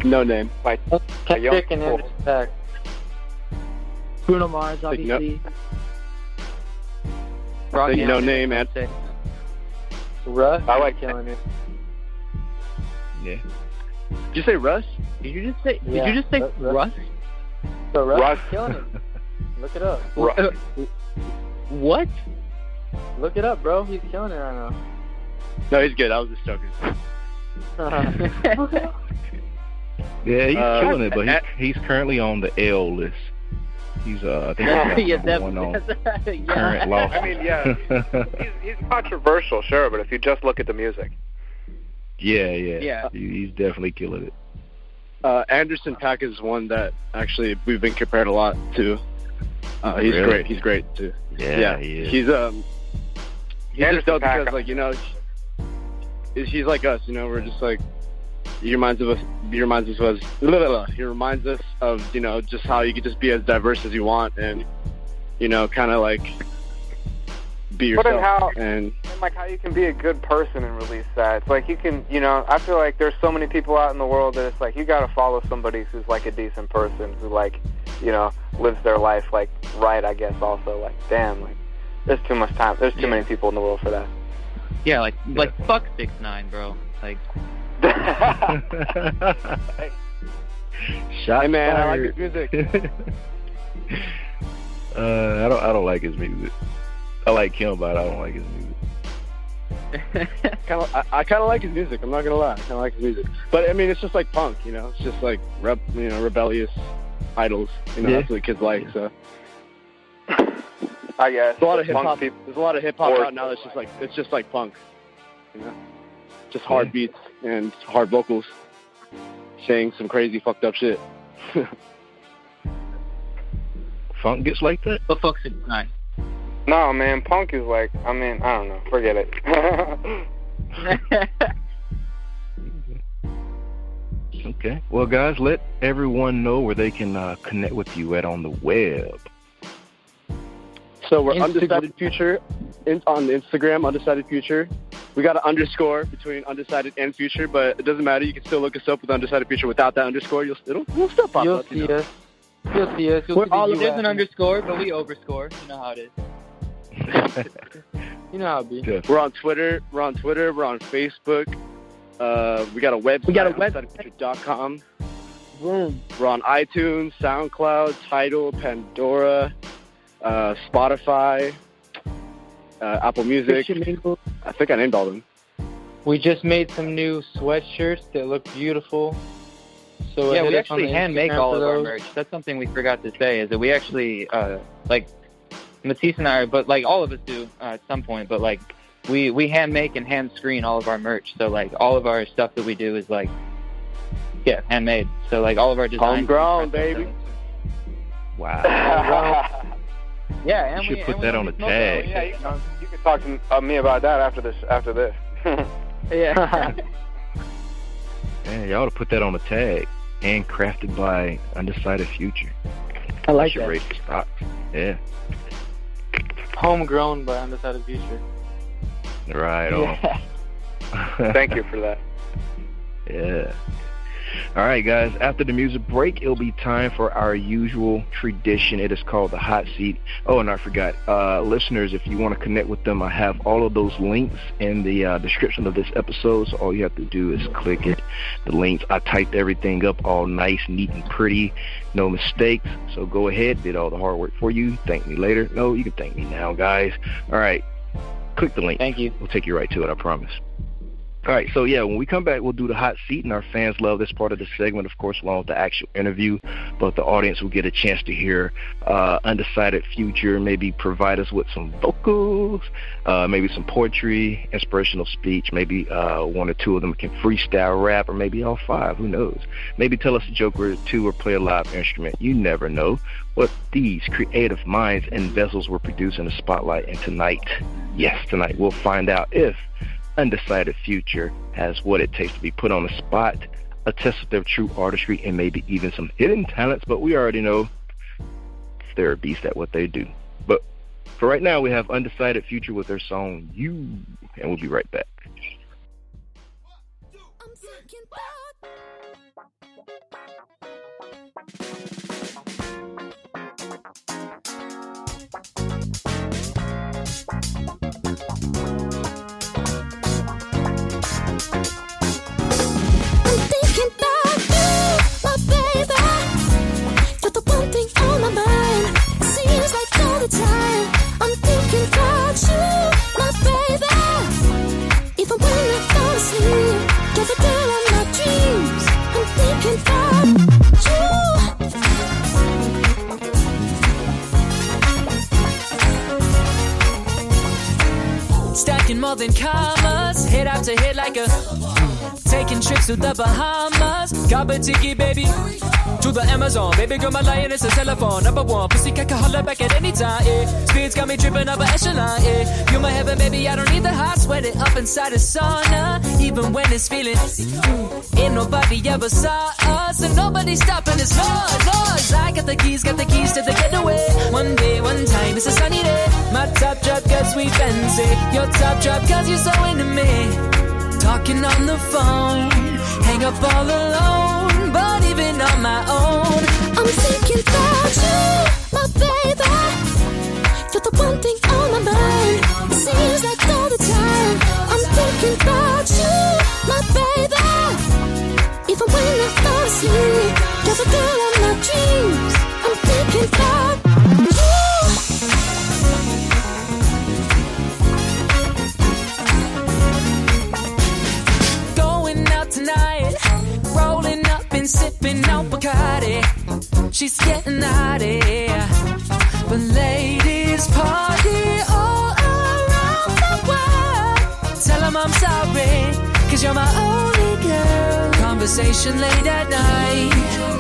No name. Like Kendrick and Anderson .Paak. Bruno Mars, obviously. Rocky, no name, and Russ. I like killing it. Yeah. Did you say Russ? Did you just say Russ? So Russ is killing it. Look it up. What? Look it up, bro. He's killing it right now. No, he's good. I was just joking. Yeah, he's killing it, but he's currently on the L list. He's I think he's number one on current loss. I mean, yeah, he's controversial, sure, but if you just look at the music. Yeah. He's definitely killing it. Anderson .Paak is one that actually we've been compared a lot to. He's really? great. He's great too. Yeah, he is. He's just dope because, like, you know, he's like us. You know, we're just like, he reminds us of, you know, just how you can just be as diverse as you want, and, you know, kind of like be yourself. And like how you can be a good person and release that. It's like you can, you know, I feel like there's so many people out in the world that it's like you got to follow somebody who's like a decent person, who, like, you know, lives their life like right, I guess. Also, like, damn, like there's too much time. There's too many people in the world for that. Yeah, like fuck 6ix9ine, bro. Like. Shot hey man, fired. I like his music. I don't like his music. I like him, but I don't like his music. I kind of like his music. I'm not gonna lie. I kind of like his music, but I mean, it's just like punk, you know. It's just like rebellious idols. You know, that's what kids like. So. I guess. There's a lot of hip hop. There's a lot of hip hop out now that's just like punk. You know, just hard beats and hard vocals, saying some crazy fucked up shit. Funk gets like that? But funk's nice. No, man, punk is like, I mean, I don't know. Forget it. Okay. Well, guys, let everyone know where they can connect with you on the web. So we're Undecided Future on Instagram, Undecided Future. We got an underscore between Undecided and Future, but it doesn't matter. You can still look us up with Undecided Future without that underscore. We'll still pop You'll up. See us. You'll see us. You'll see all there's an underscore, but we overscore. You know how it is. You know how it be. We're on Twitter. We're on Facebook. We got a website. undecidedfuture.com. Boom. We're on iTunes, SoundCloud, Tidal, Pandora, Spotify, Apple Music. I think I named all of them. We just made some new sweatshirts that look beautiful. So yeah, we actually hand make all of our merch. That's something we forgot to say, is that we actually, like, Matisse and I, but like all of us do at some point, but like we hand make and hand screen all of our merch. So like all of our stuff that we do is like, yeah, handmade. So like all of our designs. Homegrown, baby. Wow. Yeah, and you should put that on a tag. Yeah, you can talk to me about that after this. Yeah. Man, y'all to put that on a tag. Handcrafted by Undecided Future. I like that. Raise the stock. Yeah. Homegrown by Undecided Future. Right on. Yeah. Thank you for that. Yeah. All right, guys. After the music break, it'll be time for our usual tradition. It is called the hot seat. Oh, and I forgot. Listeners, if you want to connect with them, I have all of those links in the description of this episode. So all you have to do is click it. The links, I typed everything up all nice, neat, and pretty. No mistakes. So go ahead. Did all the hard work for you. Thank me later. No, you can thank me now, guys. All right. Click the link. Thank you. We'll take you right to it, I promise. All right, so yeah, when we come back, we'll do the hot seat, and our fans love this part of the segment, of course, along with the actual interview. But the audience will get a chance to hear Undecided Future, maybe provide us with some vocals, maybe some poetry, inspirational speech, maybe one or two of them can freestyle rap, or maybe all five, who knows? Maybe tell us a joke or two or play a live instrument. You never know what these creative minds and vessels will produce in the spotlight. And tonight, yes, tonight, we'll find out if Undecided Future has what it takes to be put on the spot, a test of their true artistry, and maybe even some hidden talents. But we already know they're a beast at what they do. But for right now, we have Undecided Future with their song You, and we'll be right back. Stacking more than commas, hit after hit like a taking trips to the Bahamas. Got a ticket, baby, to the Amazon. Baby girl, my lioness is telephone number one. Pussy cat can holler back at any time, yeah. Speeds got me dripping up an echelon, yeah. You're my heaven, baby, I don't need the hot sweat it up inside the sauna. Even when it's feeling ain't nobody ever saw us, and nobody's stopping us, Lord. I got the keys to the getaway. One day, one time, it's a sunny day. My top drop cause we fancy. Your top drop cause you're so into me. Talking on the phone, hang up all alone, but even on my own, I'm thinking about you, my baby. You're the one thing on my mind. It seems like all the time I'm thinking about you, my baby. Even when I fall asleep, you're the girl of my dreams. I'm thinking about you. Tonight, rolling up and sipping on Bacardi. She's getting naughty, but ladies party all around the world. Tell them I'm sorry, cause you're my only girl. Come conversation late at night.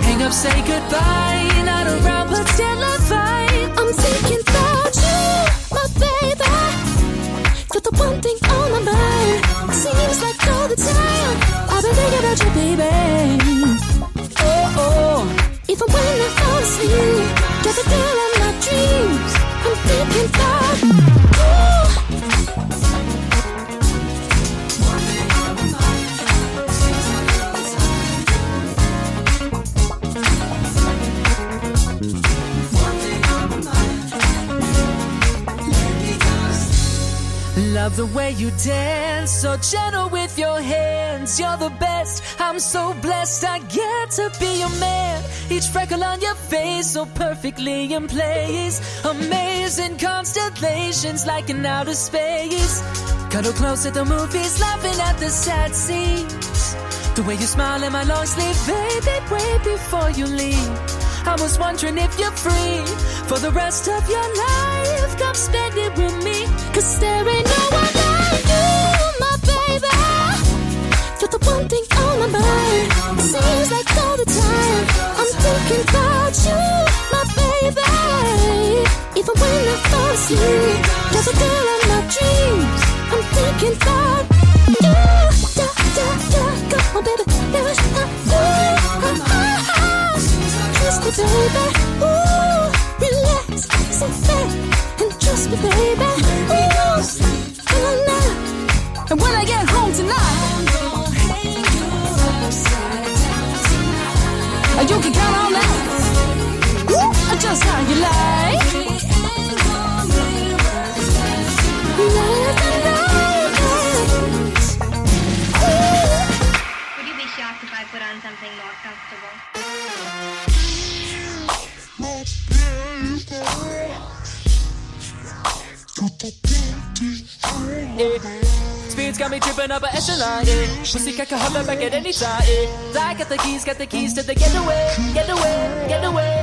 Hang up, say goodbye. Not around, but still I fight. I'm thinking about you, my baby. You're the one thing on my mind. Seems like all the time I've been thinking about you, baby. Oh, oh. Even when I fall asleep, you're the girl in my dreams. I'm thinking about you. Love the way you dance, so gentle with your hands. You're the best, I'm so blessed I get to be your man. Each freckle on your face so perfectly in place. Amazing constellations like in outer space. Cuddle close at the movies, laughing at the sad scenes. The way you smile in my long sleeve, baby, wait before you leave. I was wondering if you're free for the rest of your life. Come spend it with me, 'cause there ain't no one like you, my baby. You're the one thing on my mind. Seems like all the time I'm thinking about you, my baby. Even when I fall asleep, you're the girl in my dreams. I'm thinking about you. Come on, baby, never stop. Trust me, baby. Ooh, relax, sit back and trust me, baby. Ooh, and when I get home tonight, I'm gonna hang you upside down tonight. And you can count on that. Ooh, just how you like. Would you be shocked if I put on something more comfortable? Speed's got me tripping up an echelon, yeah. Pussy can hold me back at any time, yeah. I got the keys to the getaway, getaway, getaway.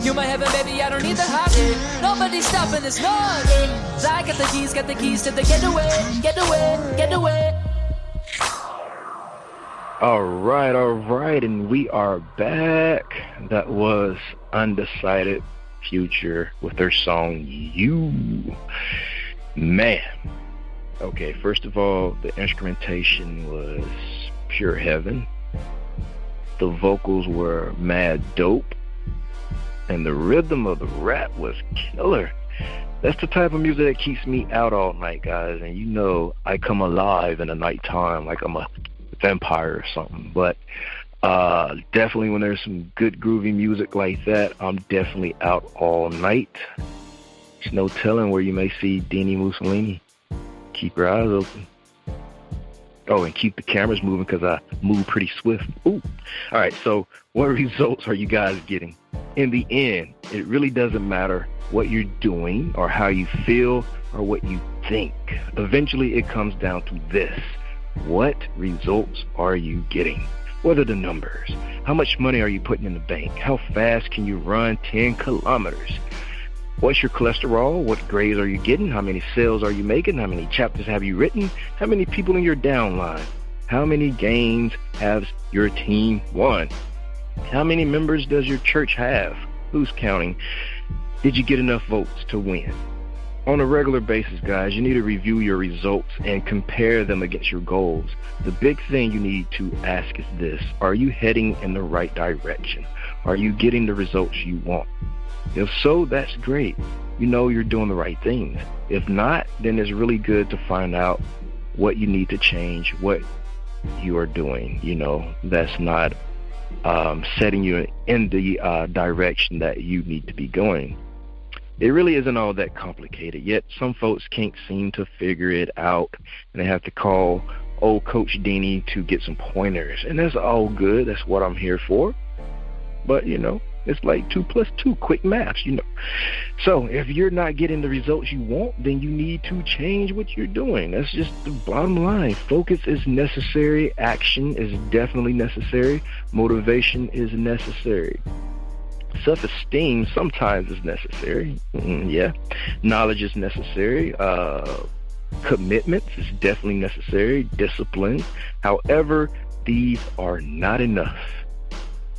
You my heaven, baby, I don't need the highway. Nobody's stopping this noise, yeah. I got the keys to the getaway, getaway, getaway. All right, and we are back. That was Undecided-Future with their song, You. Man. Okay, first of all, the instrumentation was pure heaven. The vocals were mad dope. And the rhythm of the rap was killer. That's the type of music that keeps me out all night, guys. And you know I come alive in the nighttime like I'm a vampire or something. But definitely when there's some good groovy music like that, I'm definitely out all night. There's no telling where you may see dini-mussolini. Keep your eyes open. Oh, and keep the cameras moving because I move pretty swift. Ooh. All right, so what results are you guys getting? In the end, it really doesn't matter what you're doing or how you feel or what you think. Eventually, it comes down to this. What results are you getting? What are the numbers? How much money are you putting in the bank? How fast can you run 10 kilometers? What's your cholesterol? What grades are you getting? How many sales are you making? How many chapters have you written? How many people in your downline? How many games has your team won? How many members does your church have? Who's counting? Did you get enough votes to win? On a regular basis, guys, you need to review your results and compare them against your goals. The big thing you need to ask is this: are you heading in the right direction? Are you getting the results you want? If so, that's great. You know you're doing the right things. If not, then it's really good to find out what you need to change, what you are doing, that's not setting you in the direction that you need to be going. It really isn't all that complicated, yet some folks can't seem to figure it out, and they have to call old Coach Dini to get some pointers, and that's all good. That's what I'm here for. But, it's like 2 + 2, quick maths, So if you're not getting the results you want, then you need to change what you're doing. That's just the bottom line. Focus is necessary. Action is definitely necessary. Motivation is necessary. Self-esteem sometimes is necessary. Yeah. Knowledge is necessary. Commitment is definitely necessary. Discipline. However, these are not enough.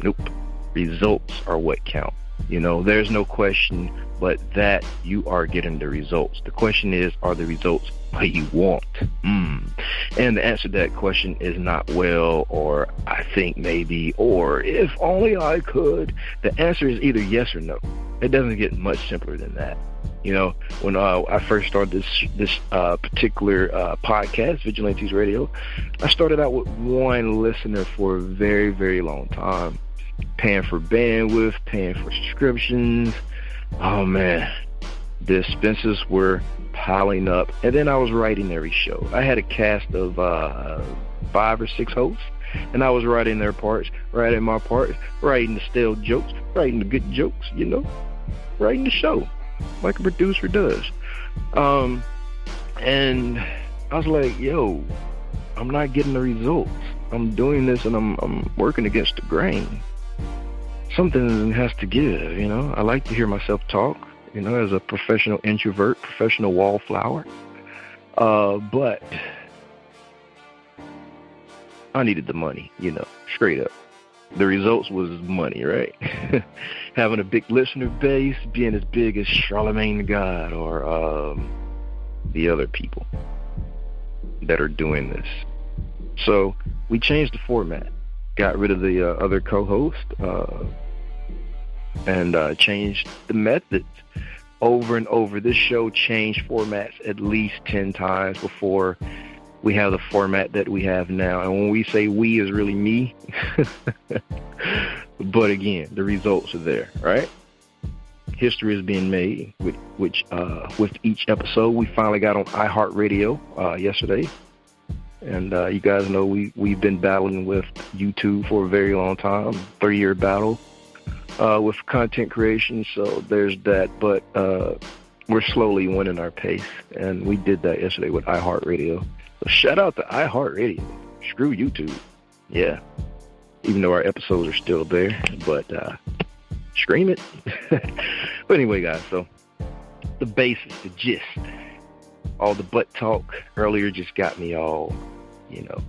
Nope. Results are what count. You know, there's no question but that you are getting the results. The question is, are the results what you want? And the answer to that question is not well, or I think maybe, or if only I could. The answer is either yes or no. It doesn't get much simpler than that. You know, when I first started this particular podcast, Vigilantes Radio, I started out with one listener for a very, very long time, paying for bandwidth, paying for subscriptions. Oh man, the expenses were piling up, and then I was writing every show. I had a cast of 5 or 6 hosts, and I was writing their parts, writing my parts, writing the stale jokes, writing the good jokes, you know, writing the show like a producer does. And I was like, yo, I'm not getting the results. I'm doing this and I'm working against the grain. Something has to give, you know. I like to hear myself talk, you know, as a professional introvert, professional wallflower. But I needed the money, you know, straight up. The results was money, right? Having a big listener base, being as big as Charlemagne the God or the other people that are doing this. So we changed the format, got rid of the other co-host, and changed the methods over and over. This show changed formats at least 10 times before we have the format that we have now. And when we say we, is really me. But again, the results are there, right? History is being made, with each episode. We finally got on iHeartRadio yesterday. And you guys know we've been battling with YouTube for a very long time, 3-year battle with content creation. So there's that. But we're slowly winning our pace. And we did that yesterday with iHeartRadio. So shout out to iHeartRadio. Screw YouTube. Yeah. Even though our episodes are still there. But stream it. But anyway, guys, so the basis, the gist, all the butt talk earlier just got me all, you know,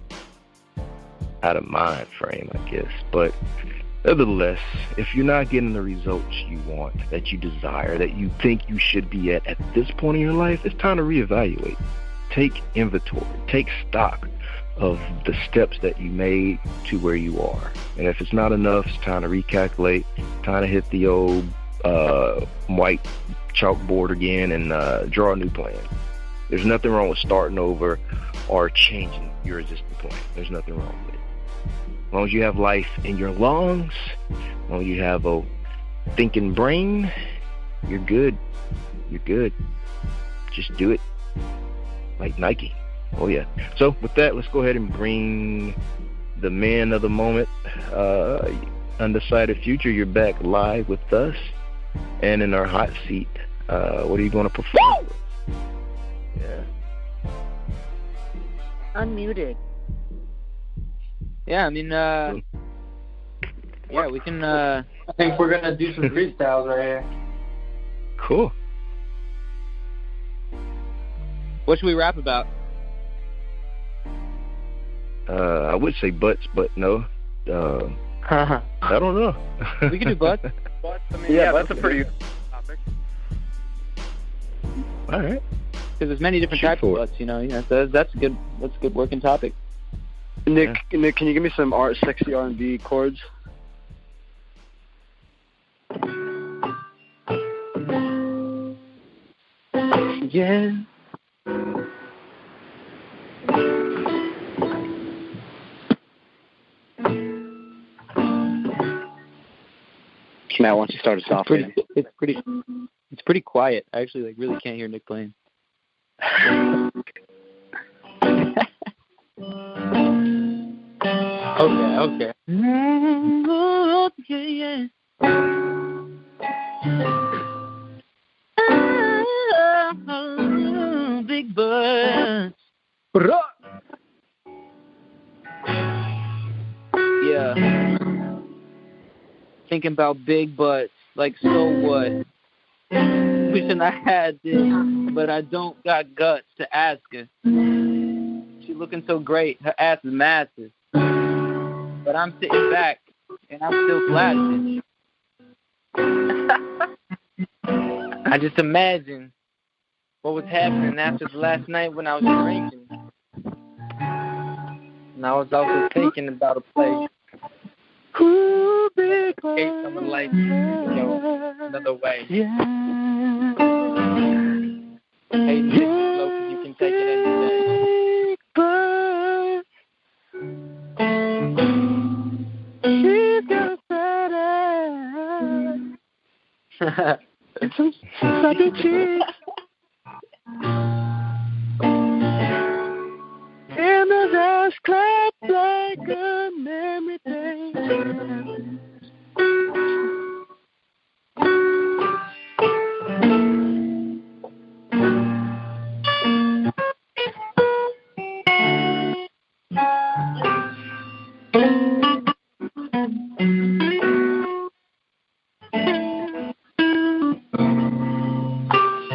out of mind frame, I guess. But nevertheless, if you're not getting the results you want, that you desire, that you think you should be at this point in your life, it's time to reevaluate. Take inventory, take stock of the steps that you made to where you are. And if it's not enough, it's time to recalculate, time to hit the old white chalkboard again and draw a new plan. There's nothing wrong with starting over or changing your existing plan. There's nothing wrong with it. As long as you have life in your lungs, as long as you have a thinking brain, you're good. You're good. Just do it. Like Nike. Oh yeah. So with that, let's go ahead and bring the man of the moment, Undecided Future. You're back live with us and in our hot seat. What are you going to perform? Yeah. Unmuted. Yeah, I mean, yeah, we can. I think we're gonna do some freestyles right here. Cool. What should we rap about? I would say butts, but no. I don't know. We can do butts. I mean, yeah, that's a pretty good topic. All right. Because there's many different types of butts, you know. Yeah, so that's a good working topic. Nick, can you give me some sexy R&B chords? Yeah. Matt, why don't you start us off? It's pretty quiet. I actually really can't hear Nick playing. Okay. Yeah. Oh, big butts. Yeah. Thinking about big butts. like, so what? Wishing I had this, but I don't got guts to ask her. She looking so great, her ass is massive. But I'm sitting back, and I'm still flaccid. I just imagine what was happening after the last night when I was drinking. And I was also thinking about a place. In case someone likes, another way. Hey, Nick, slow, 'cause you can take it any day. She's got and the eyes clap like an every day.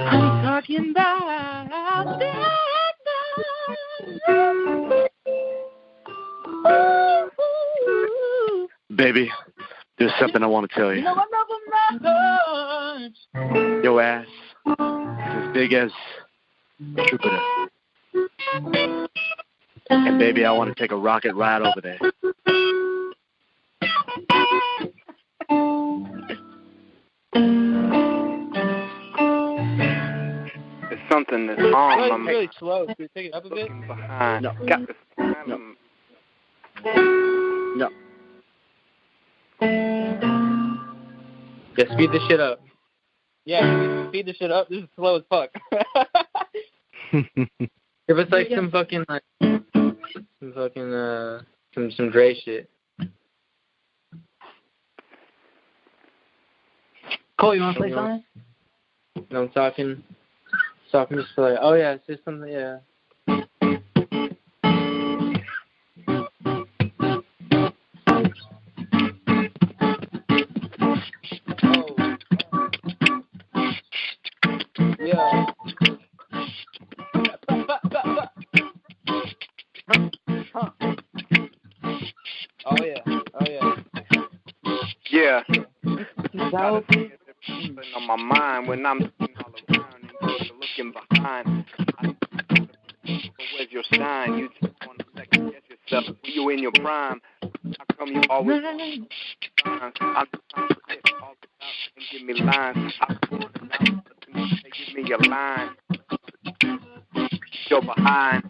I'm talking about that. Baby, there's something I want to tell you. Your ass is as big as Jupiter. And baby, I want to take a rocket ride over there. There's something that's on my mind. Really slow. Can you take it up a bit? No. Got this. No. Yeah, speed this shit up. Yeah, speed this shit up. This is slow as fuck. Give us like some fucking some Dre shit. Cole, you want to play something? No, I'm talking just for like, oh yeah, it's just something, yeah. Yeah. Oh yeah. Yeah. Something on my mind when I'm looking all around and looking behind. Where's your sign? You just want to second guess yourself. When you in your prime, how come you always I'm trying to get all this out and give me lines. I'm going out, they give me a line. You're behind.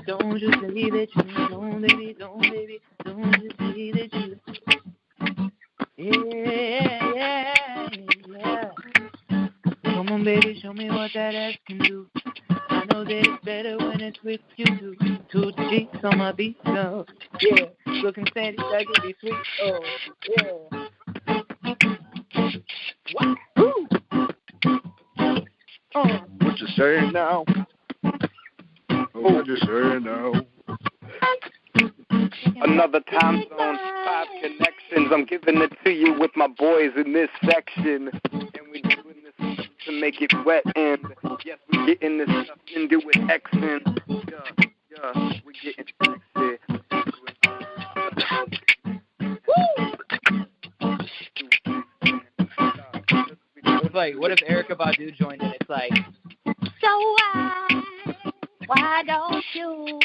Don't you say that you don't, baby, don't you say that you. Yeah. Come on, baby, show me what that ass can do. I know that it's better when it's with you two. 2 cheeks on my beat, so yeah. Looking sandy, that could be sweet. Oh, yeah. What? What you saying now? What you saying now? Another time zone, 5 connections. I'm giving it to you with my boys in this section. And we doing this to make it wet. And yes, we getting this stuff into it Xing. Yeah, we getting sexy. It's like, what if Erykah Badu joined and it's like, so why don't you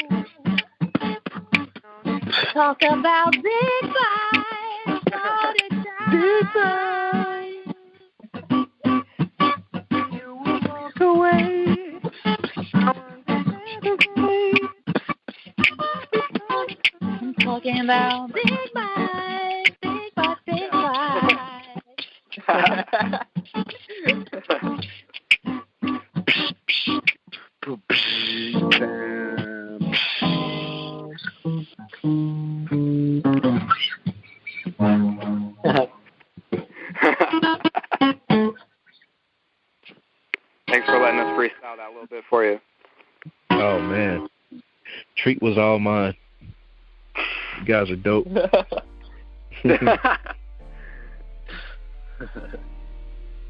talk about big vibes all the time? You will walk away. I'm talking about big vibes, big vibes, big vibes. Thanks for letting us freestyle that a little bit for you. Oh, man. Treat was all mine. You guys are dope.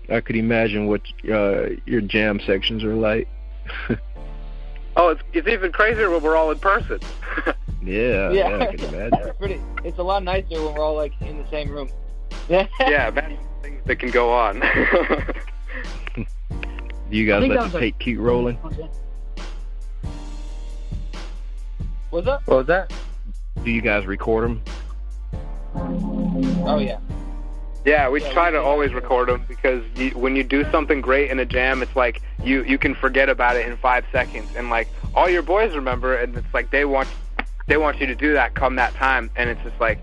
I could imagine what your jam sections are like. Oh, it's even crazier when we're all in person. Yeah, I can imagine. It's a lot nicer when we're all like in the same room. Yeah, imagine things that can go on. Do you guys let the tape keep rolling? What's up? What was that? Do you guys record them? Oh, yeah. Yeah, we try to always record them because when you do something great in a jam, it's like you can forget about it in 5 seconds, and like all your boys remember, and it's like they want you to do that come that time, and it's just like,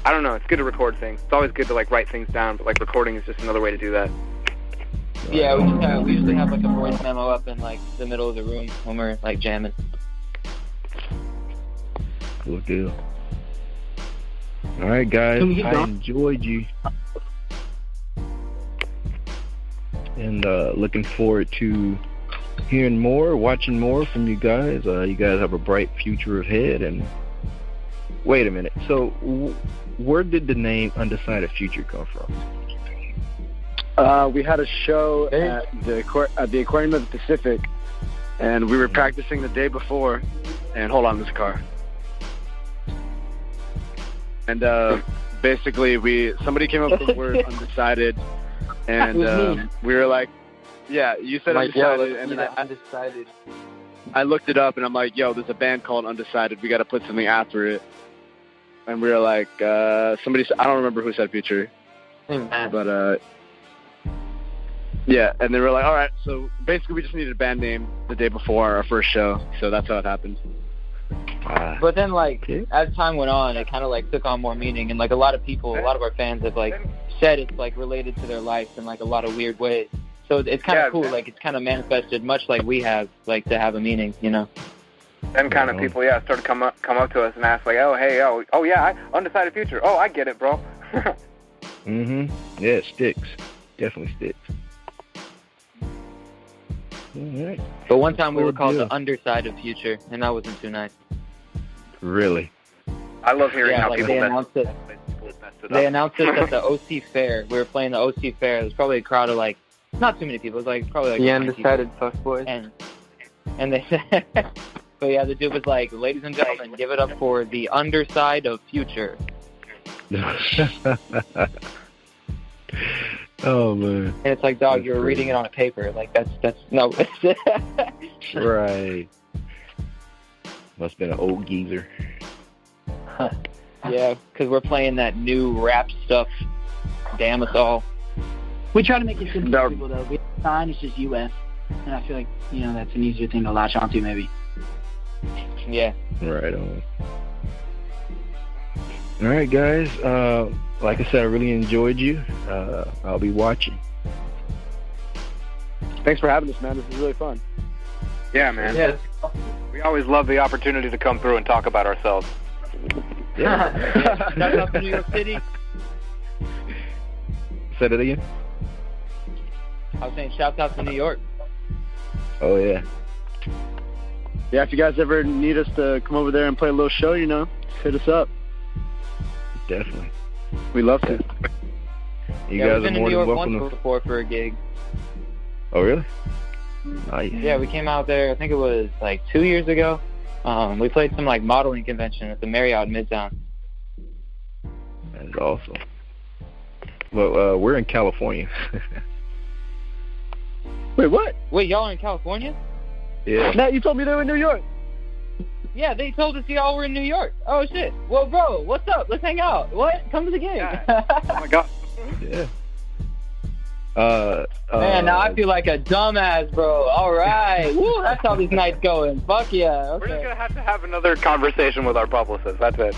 I don't know, it's good to record things. It's always good to like write things down, but like recording is just another way to do that. Yeah, we usually have like a voice memo up in like the middle of the room when we're like jamming. Cool deal. All right, guys, I enjoyed you. And looking forward to hearing more, watching more from you guys. You guys have a bright future ahead. And wait a minute. So, where did the name Undecided Future come from? We had a show at the Aquarium of the Pacific, and we were practicing the day before. And hold on, this car. And basically, somebody came up with the word undecided. And we were like, yeah, you said undecided, and then undecided. I looked it up, and I'm like, yo, there's a band called Undecided. We got to put something after it. And we were like, somebody said, I don't remember who said Future, but yeah. And they were like, all right. So basically, we just needed a band name the day before our first show, so that's how it happened. But then, like, as time went on, it kind of like took on more meaning, and like a lot of our fans have like said it's like related to their life in like a lot of weird ways. So it's kind of cool. Like it's kind of manifested much like we have, like to have a meaning, you know. Then kind of people, started come up to us and ask like, Undecided Future. Oh, I get it, bro. Yeah, it sticks. Definitely sticks. All right. But one time we were called the underside of Future, and that wasn't too nice. Really? I love hearing how people announced it. They announced it at the OC Fair. We were playing the OC Fair. There was probably a crowd of like, not too many people. It was like probably like the undecided fuckboys. And they said, but yeah, the dude was like, ladies and gentlemen, give it up for the underside of Future. Oh man! And it's like, dog, you're reading it on a paper. Like that's no. Right. Must have been an old geezer. Yeah, because we're playing that new rap stuff. Damn us all. We try to make it simple for people, though. We sign, it's just UF. And I feel like, that's an easier thing to latch onto, maybe. Yeah. Right on. All right, guys. Like I said, I really enjoyed you. I'll be watching. Thanks for having us, man. This is really fun. Yeah, man. Yeah. We always love the opportunity to come through and talk about ourselves. Yeah. Shout out to New York City. Say that again? I was saying shout out to New York. Oh, yeah. Yeah, if you guys ever need us to come over there and play a little show, just hit us up. Definitely. We love to. You guys we've been are more in New York than welcome once before for a gig. Oh, really? Nice. Yeah, we came out there, I think it was like 2 years ago. We played some like modeling convention at the Marriott Midtown. That's awesome. Well, we're in California. Wait, what? Wait, y'all are in California? Yeah. Matt, you told me they were in New York. Yeah, they told us y'all were in New York. Oh, shit. Well, bro, what's up? Let's hang out. What? Come to the gig. Yeah. Oh, my God. Yeah. Man, now I feel like a dumbass, bro. All right. Woo, that's how this night's going. Fuck yeah. Okay. We're just going to have another conversation with our publicist. That's it.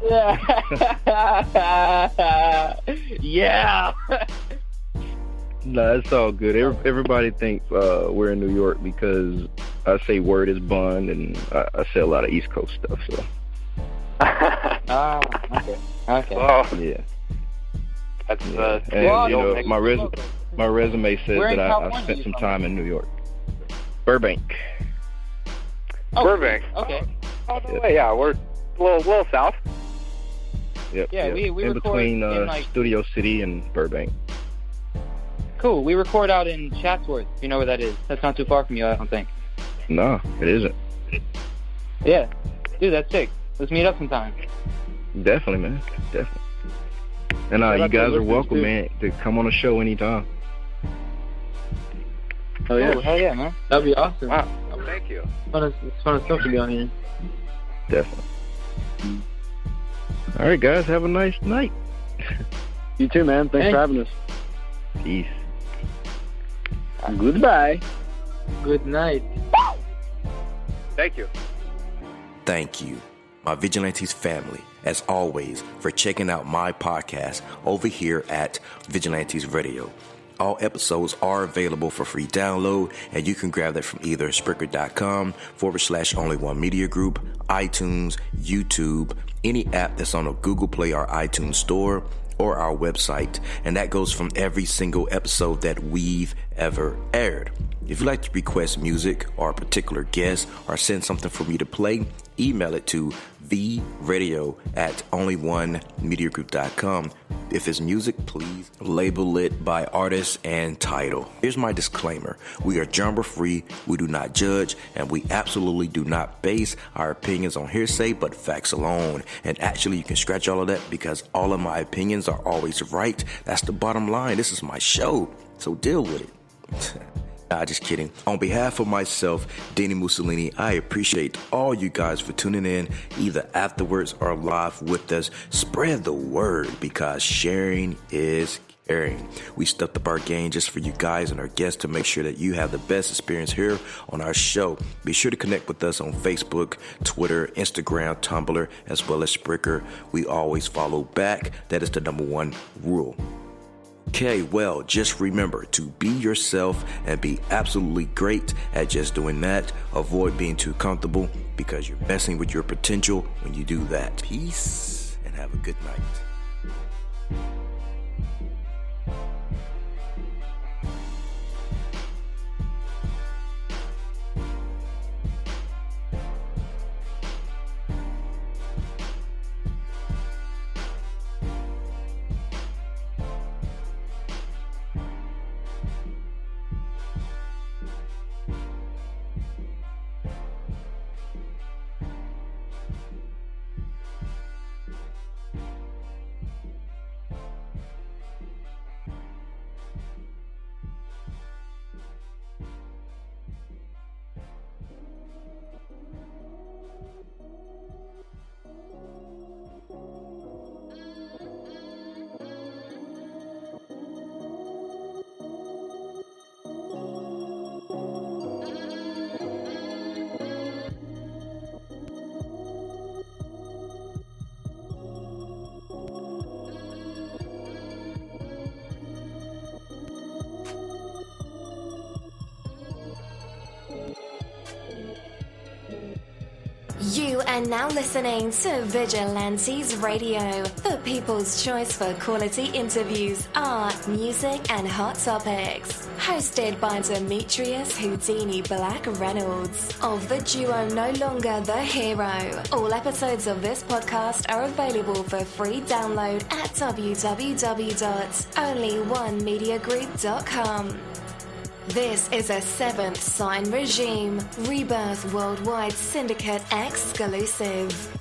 Yeah. Yeah. No, it's all good. Everybody thinks we're in New York because I say word is bond, and I say a lot of East Coast stuff. So. Okay. Oh. Yeah. That's and my resume says that I spent some time in New York. Burbank. Oh, Burbank. Okay. Oh, no way. Yeah, we're a little south. Yep. Yeah, yep. we in record between in, like, Studio City and Burbank. Cool. We record out in Chatsworth. If you know where that is. That's not too far from you, I don't think. No, it isn't. Yeah. Dude, that's sick. Let's meet up sometime. Definitely, man. Definitely. And you guys are welcome, man, to come on the show anytime. Oh, yeah. Oh, hell yeah, man. That'd be awesome. Wow. Thank you. It's fun as stuff to be on here. Definitely. All right, guys. Have a nice night. You too, man. Thanks for having us. Peace. Goodbye. Good night. Thank you. Thank you, my Vigilantes family, as always, for checking out my podcast over here at Vigilantes Radio. All episodes are available for free download, and you can grab that from either Spreaker.com/only1media group, iTunes, YouTube, any app that's on a Google Play or iTunes store, or our website. And that goes from every single episode that we've ever aired. If you'd like to request music or a particular guest or send something for me to play, email it to theradio@only1mediagroup.com. If it's music, please label it by artist and title. Here's my disclaimer. We are genre free, we do not judge, and we absolutely do not base our opinions on hearsay but facts alone. And actually, you can scratch all of that because all of my opinions are always right. That's the bottom line. This is my show, so deal with it. Nah, just kidding. On behalf of myself, Dini-Mussolini, I appreciate all you guys for tuning in, either afterwards or live with us. Spread the word because sharing is caring. We stepped up our game just for you guys and our guests to make sure that you have the best experience here on our show. Be sure to connect with us on Facebook, Twitter, Instagram, Tumblr, as well as Spreaker. We always follow back. That is the #1 rule. Okay, well, just remember to be yourself and be absolutely great at just doing that. Avoid being too comfortable because you're messing with your potential when you do that. Peace and have a good night. You are now listening to Vigilantes Radio, the people's choice for quality interviews, art, music, and hot topics. Hosted by Demetrius Houdini Black Reynolds of the duo No Longer the Hero. All episodes of this podcast are available for free download at www.only1mediagroup.com. This is a Seventh Sign Regime Rebirth Worldwide Syndicate exclusive.